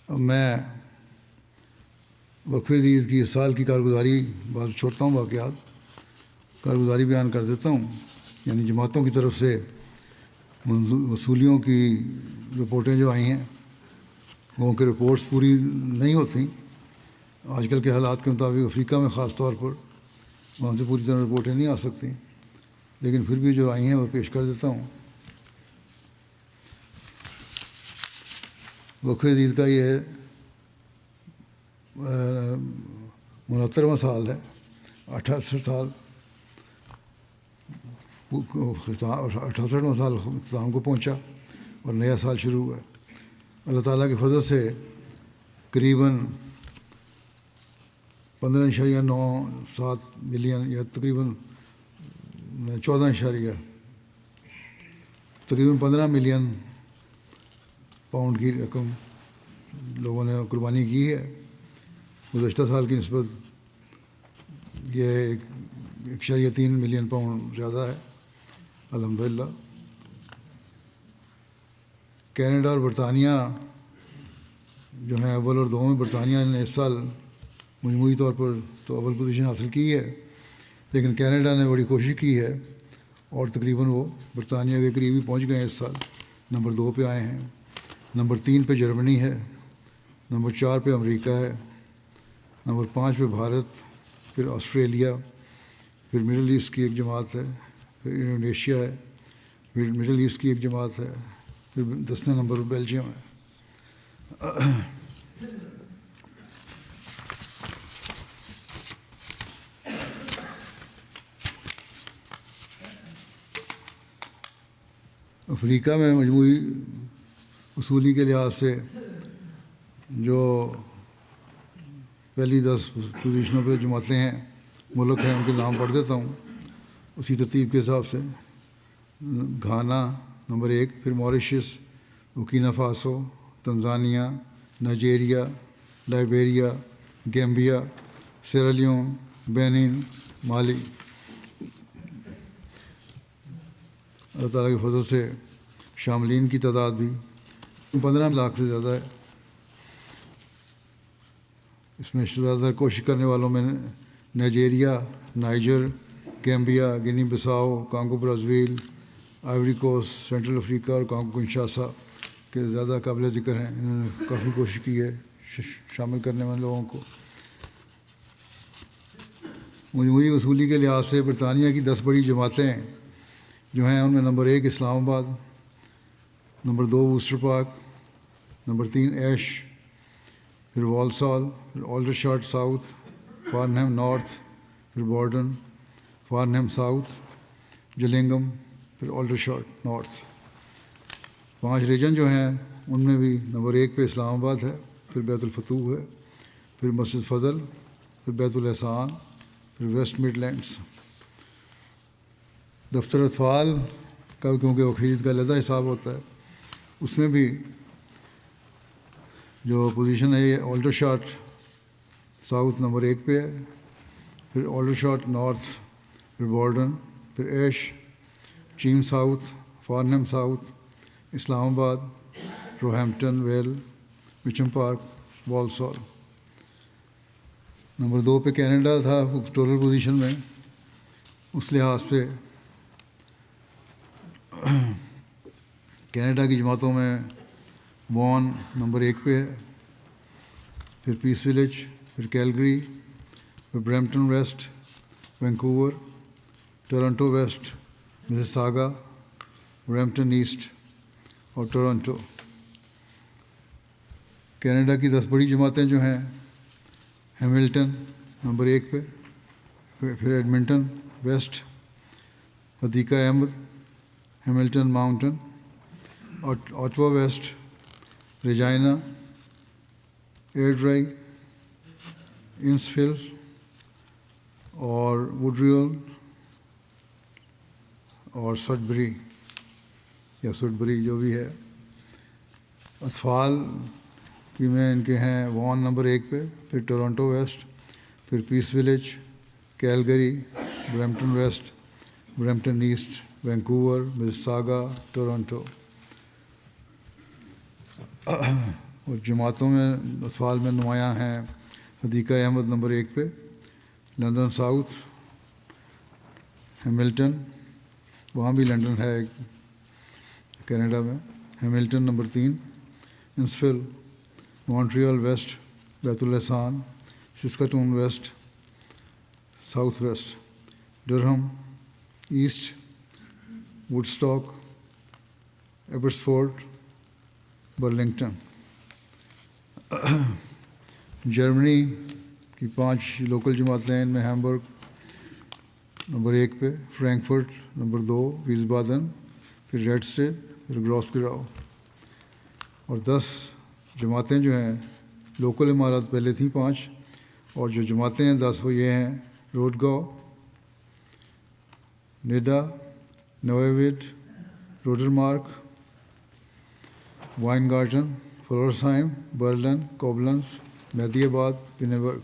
اب میں وقف جدید کی اس سال کی کارگزاری بعض چھوڑتا ہوں واقعات, کارگزاری بیان کر دیتا ہوں. یعنی جماعتوں کی طرف سے وصولیوں کی رپورٹیں جو آئی ہیں, وہ کی رپورٹس پوری نہیں ہوتی آج کل کے حالات کے مطابق. افریقہ میں خاص طور پر وہاں سے پوری طرح رپورٹیں نہیں آ سکتی, لیکن پھر بھی جو آئی ہیں وہ پیش کر دیتا ہوں. وقف جدید کا یہ 69واں سال ہے. 68 سال 68واں سال اختتام کو پہنچا اور نیا سال شروع ہوا. اللہ تعالیٰ کے فضل سے قریباً 15.97 ملین یا تقریباً 15 ملین پاؤنڈ کی رقم لوگوں نے قربانی کی ہے. گزشتہ سال کی نسبت یہ 1.3 ملین پاؤنڈ زیادہ ہے الحمدللہ. کینیڈا اور برطانیہ جو ہیں اول اور دوم, برطانیہ نے اس سال مجموعی طور پر تو اول پوزیشن حاصل کی ہے, لیکن کینیڈا نے بڑی کوشش کی ہے اور تقریباً وہ برطانیہ کے قریب ہی پہنچ گئے ہیں. اس سال نمبر 2 پہ آئے ہیں. نمبر 3 پہ جرمنی ہے, نمبر 4 پہ امریکہ ہے, نمبر 5 پہ بھارت, پھر آسٹریلیا, پھر مڈل ایسٹ کی ایک جماعت ہے, پھر انڈونیشیا ہے, پھر مڈل ایسٹ کی ایک جماعت ہے, پھر 10 نمبر پہ بیلجیم ہے. افریقہ میں مجموعی اصولی کے لحاظ سے جو پہلی 10 پوزیشنوں پہ جماعتیں ہیں, ملک ہیں, ان کے نام پڑھ دیتا ہوں اسی ترتیب کے حساب سے. گھانا نمبر 1, پھر Mauritius, Burkina Faso, Tanzania, Nigeria, Liberia, Gambia, Sierra Leone, Benin, Mali. اللہ تعالیٰ کے فضل سے شاملین کی تعداد بھی 15 لاکھ سے زیادہ ہے. اس میں زیادہ تر کوشش کرنے والوں میں Nigeria, Niger, Gambia, Guinea Bissau, Congo Brazil, Ivory Coast, Central Africa اور کانگو کنشاسا کے زیادہ قابل ذکر ہیں. انہوں نے کافی کوشش کی ہے شامل کرنے والے لوگوں کو. مجموعی وصولی کے لحاظ سے برطانیہ کی 10 بڑی جماعتیں جو ہیں ان میں نمبر 1 اسلام آباد, نمبر 2 ووسٹر پارک, نمبر 3 ایش, پھر والسال, پھر آلڈرشاٹ ساؤتھ, فارنہم نارتھ, پھر بارڈن, فارنہم ساؤتھ, جلنگم, پھر آلڈرشاٹ نارتھ. 5 ریجن جو ہیں ان میں بھی نمبر 1 پہ اسلام آباد ہے, پھر بیت الفتوح ہے, پھر مسجد فضل, پھر بیت الاحسان, پھر ویسٹ مڈ لینڈس. دفتر اطفال کا کیونکہ وقف کا علیحدہ حساب ہوتا ہے, اس میں بھی جو پوزیشن ہے یہ آلڈرشاٹ ساؤتھ نمبر 1 پہ ہے, پھر آلڈرشاٹ نارتھ, پھر بارڈن, پھر ایش, چیم ساؤتھ, فارنہم ساؤتھ, اسلام آباد, روہیمپٹن ویل, مچم پارک, والسال. نمبر 2 پہ کینیڈا تھا ٹوٹل پوزیشن میں. اس لحاظ سے کینیڈا کی جماعتوں میں وان نمبر 1 پہ ہے، پھر پیس ولیج، پھر کیلگری، پھر Brampton West, Vancouver, Toronto West, Mississauga, Brampton East اور ٹورنٹو. کینیڈا کی 10 بڑی جماعتیں جو ہیں، ہیملٹن نمبر 1 پہ، پھر Edmonton West, Hadiqa Ahmad, Hamilton Mountain, Ottawa West, Regina, Airdrie, Innisfil اور وڈریول اور سڈبری یا سڈبری جو بھی ہے. اطفال کی میں ان کے ہیں وان نمبر 1 پہ، پھر ٹورنٹو ویسٹ، پھر Peace Village, Calgary, Brampton West, Brampton East, Vancouver, Mississauga, Toronto. اور جماعتوں میں اطفال میں نمایاں ہیں حدیقہ احمد نمبر 1 پہ، لندن ساؤتھ، ہیملٹن، وہاں بھی لندن ہے کینیڈا میں، Hamilton number 3، Innisfil, Montreal West, بیت الحسان، Saskatoon West, South West, Durham East, Woodstock, Abbotsford, Burlington. Germany کی 5 لوکل جماعتیں ہیں، ان میں ہیمبرگ نمبر 1 پہ، فرینکفرٹ نمبر 2، ویسبادن، پھر ریڈسٹیڈ، پھر گراسگراؤ. اور 10 جماعتیں جو ہیں لوکل امارات پہلے تھیں 5، اور جو جماعتیں ہیں 10 وہ یہ ہیں: روڈگاؤ، نیڈا، نویویڈ، روڈرمارک، وائن گارٹن، فلورسہائم، برلن، کوبلنس، مہدی آباد، پینیبرگ.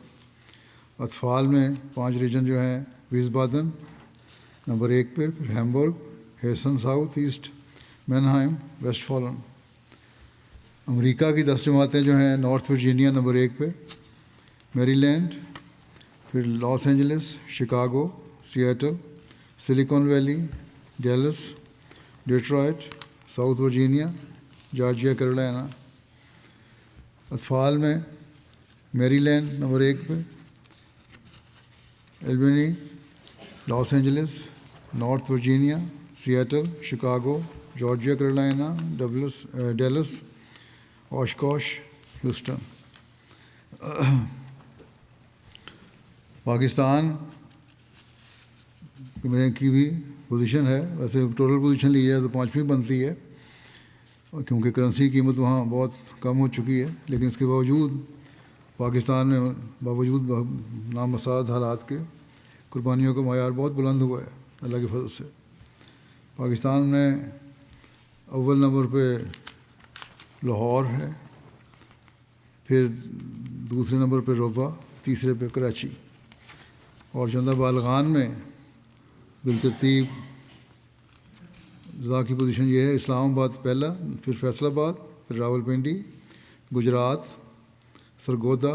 اطفال میں 5 ریجن جو ہیں: ویسبادن نمبر 1 پہ، پھر Hamburg, ہیسن south asset, مینہائم، waste fallen. امریکہ کی 10 جماعتیں جو ہیں: نارتھ ورجینیا نمبر 1 پہ، میری لینڈ، پھر Los Angeles, Chicago, Seattle, Silicon Valley, Dallas, Detroit, South Virginia, Georgia, Carolina. اطفال میں میری لینڈ نمبر 1 پہ، Albany, Los Angeles, North Virginia, Seattle, Chicago, Georgia, Carolina, Dallas, Oshkosh, Houston. Pakistan میں کی بھی position ہے، ویسے ٹوٹل پوزیشن لی جائے تو 5ویں بنتی ہے، کیونکہ کرنسی کی قیمت وہاں بہت کم ہو چکی ہے، لیکن اس کے باوجود پاکستان میں باوجود نامساعد حالات کے قربانیوں کا معیار بہت بلند ہوا ہے اللہ کے فضل سے. پاکستان میں اول نمبر پہ لاہور ہے، پھر دوسرے نمبر پہ روبہ، تیسرے پہ کراچی. اور چندہ بالغان میں بالترتیب ضلع کی پوزیشن یہ ہے: اسلام آباد پہلا، پھر فیصل آباد، پھر راولپنڈی، گجرات، سرگودا،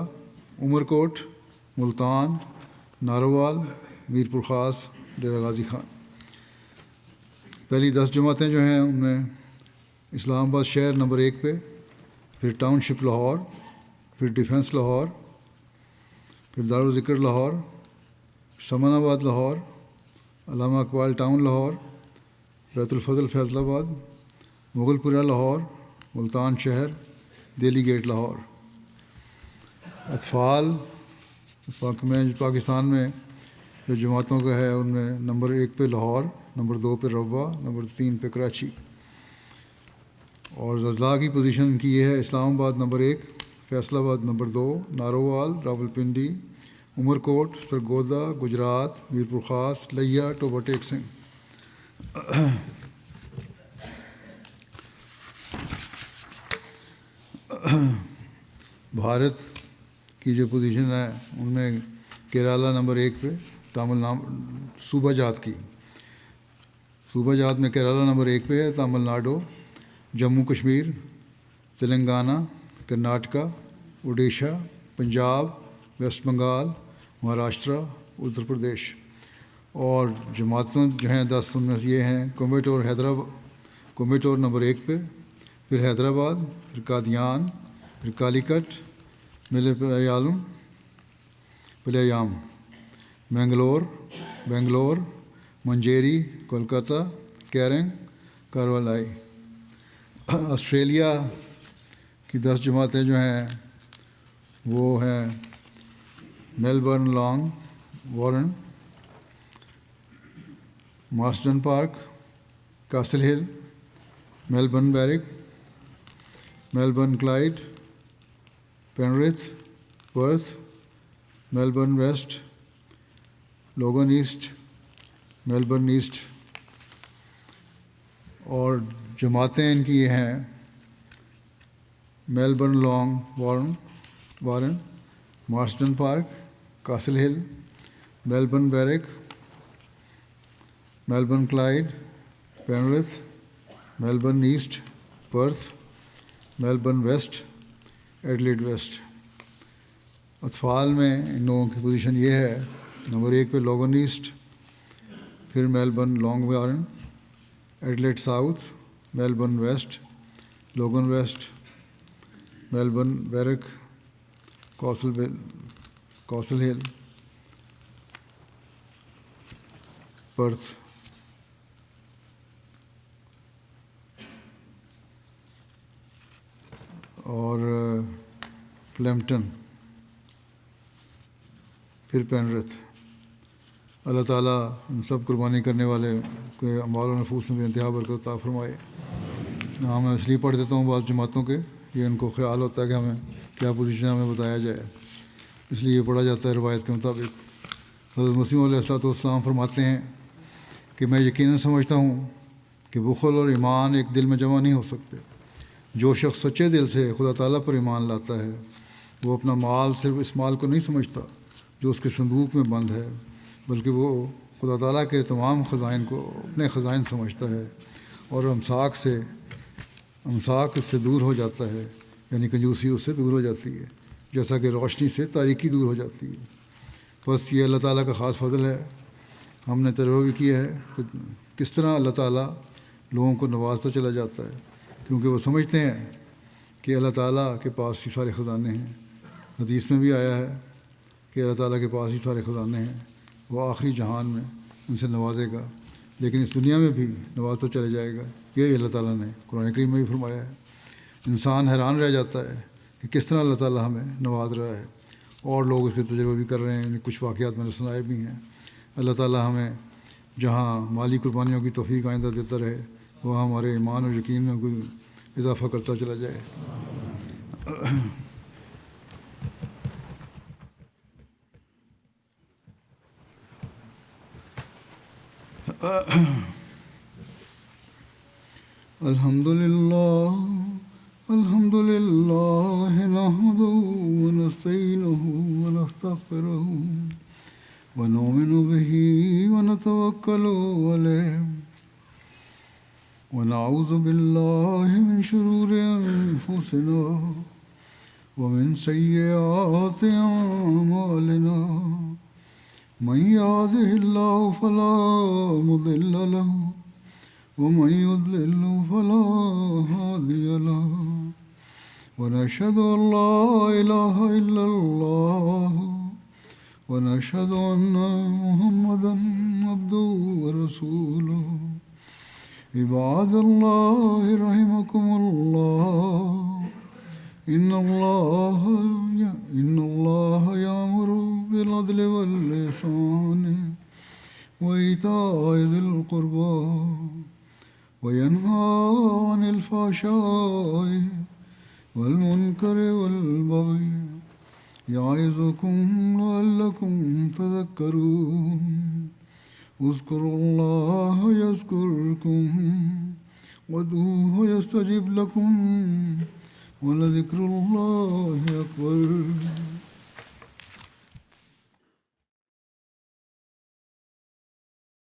عمر کوٹ، ملتان، ناروال، میر پور خاص، ڈیرہ غازی خان. پہلی 10 جماعتیں جو ہیں ان میں اسلام آباد شہر نمبر 1 پہ، پھر ٹاؤن شپ لاہور، پھر ڈیفنس لاہور، پھر دارالذکر لاہور، سمن آباد لاہور، علامہ اقبال ٹاؤن لاہور، بیت الفضل فیصل آباد، مغل پورہ لاہور، ملتان شہر، دہلی گیٹ لاہور. اطفال پاکستان میں جو جماعتوں کا ہے ان میں نمبر 1 پہ لاہور، نمبر 2 پہ روبہ، نمبر 3 پہ کراچی. اور اضلاع کی پوزیشن کی یہ ہے: اسلام آباد نمبر 1، فیصل آباد نمبر 2، نارووال، راولپنڈی، عمر کوٹ، سرگودا، گجرات، میر پور خاص، لیا، ٹوبہ ٹیک سنگھ. بھارت کی جو پوزیشن ہے ان میں کیرالہ نمبر 1 پہ، تامل صوبہ جات کی صوبہ جات میں کیرالہ نمبر 1 پہ ہے، تامل ناڈو، جموں کشمیر، تلنگانہ، کرناٹکا، اڈیشہ، پنجاب، ویسٹ بنگال، مہاراشٹرا، اتر پردیش. اور جماعتیں جو ہیں 10 ان میں سے یہ ہیں: کوئمبٹور حیدرآباد، کوئمبٹور نمبر 1 پہ، پھر حیدرآباد، پھر قادیان، پھر کالیکٹ، پلیام، بنگلور، منجیری، کولکتہ، کیرنگ، کاروالائی. آسٹریلیا کی 10 جماعتیں جو ہیں وہ ہیں Melbourne, Langwarrin, Marsden Park, Castle Hill, Melbourne Berwick, Melbourne Clyde, Penrith, Perth, Melbourne West, Logan East, Melbourne East. اور جماعتیں ان کی یہ ہیں: Melbourne, Langwarrin, Marsden Park, Castle Hill, Melbourne Berwick, Melbourne Clyde, Penrith, Melbourne East, Perth, Melbourne West, Adelaide West. اطفال میں ان لوگوں کی پوزیشن یہ ہے: نمبر 1 پہ لوگن ایسٹ، پھر Melbourne, Langwarrin, Adelaide South, Melbourne West, Logan West, Melbourne Berwick, Castle Hill, Perth. اور پلیمپٹن، پھر پینرتھ. اللہ تعالیٰ ان سب قربانی کرنے والے کے اموال و نفوس میں انتہا برکت عطا فرمائے. ہاں، میں اس لیے پڑھ دیتا ہوں بعض جماعتوں کے، یہ ان کو خیال ہوتا ہے کہ ہمیں کیا پوزیشن ہمیں بتایا جائے، اس لیے یہ پڑھا جاتا ہے روایت کے مطابق. حضرت مسیح علیہ السلام فرماتے ہیں کہ میں یقیناً سمجھتا ہوں کہ بخل اور ایمان ایک دل میں جمع نہیں ہو سکتے. جو شخص سچے دل سے خدا تعالیٰ پر ایمان لاتا ہے وہ اپنا مال صرف اس مال کو نہیں سمجھتا جو اس کے صندوق میں بند ہے، بلکہ وہ خدا تعالیٰ کے تمام خزائن کو اپنے خزائن سمجھتا ہے، اور امساک اس سے دور ہو جاتا ہے، یعنی کنجوسی اس سے دور ہو جاتی ہے، جیسا کہ روشنی سے تاریکی دور ہو جاتی ہے. بس یہ اللہ تعالیٰ کا خاص فضل ہے. ہم نے تجربہ بھی کیا ہے کہ کس طرح اللہ تعالیٰ لوگوں کو نوازتا چلا جاتا ہے، کیونکہ وہ سمجھتے ہیں کہ اللہ تعالیٰ کے پاس ہی سارے خزانے ہیں. حدیث میں بھی آیا ہے کہ اللہ تعالیٰ کے پاس ہی سارے خزانے ہیں، وہ آخری جہان میں ان سے نوازے گا، لیکن اس دنیا میں بھی نوازتا چلا جائے گا. یہی اللہ تعالیٰ نے قرآن کریم میں بھی فرمایا ہے. انسان حیران رہ جاتا ہے کہ کس طرح اللہ تعالیٰ ہمیں نواز رہا ہے، اور لوگ اس کے تجربے بھی کر رہے ہیں. کچھ واقعات میں نے سنائے بھی ہیں. اللہ تعالیٰ ہمیں جہاں مالی قربانیوں کی توفیق آئندہ دیتا رہے، وہاں ہمارے ایمان اور یقین میں کوئی اضافہ کرتا چلا جائے. الحمد لله نحمده ونستعينه ونستغفره ونؤمن به ونتوكل عليه ونعوذ بالله من شرور أنفسنا ومن سيئات أعمالنا. من يهده الله فلا مضل له ومن يضلل فلا هادي له. ونشهد أن لا إله إلا الله ونشهد أن محمدا عبده ورسوله. عباد الله رحمكم الله، إن الله يأمر بالعدل والإحسان وإيتاء ذي القربى وينهى عن الفحشاء والمنكر والبغي يعظكم لعلكم تذكرون. اذكروا الله يذكركم وادعوه يستجب لكم ولذكر الله أكبر.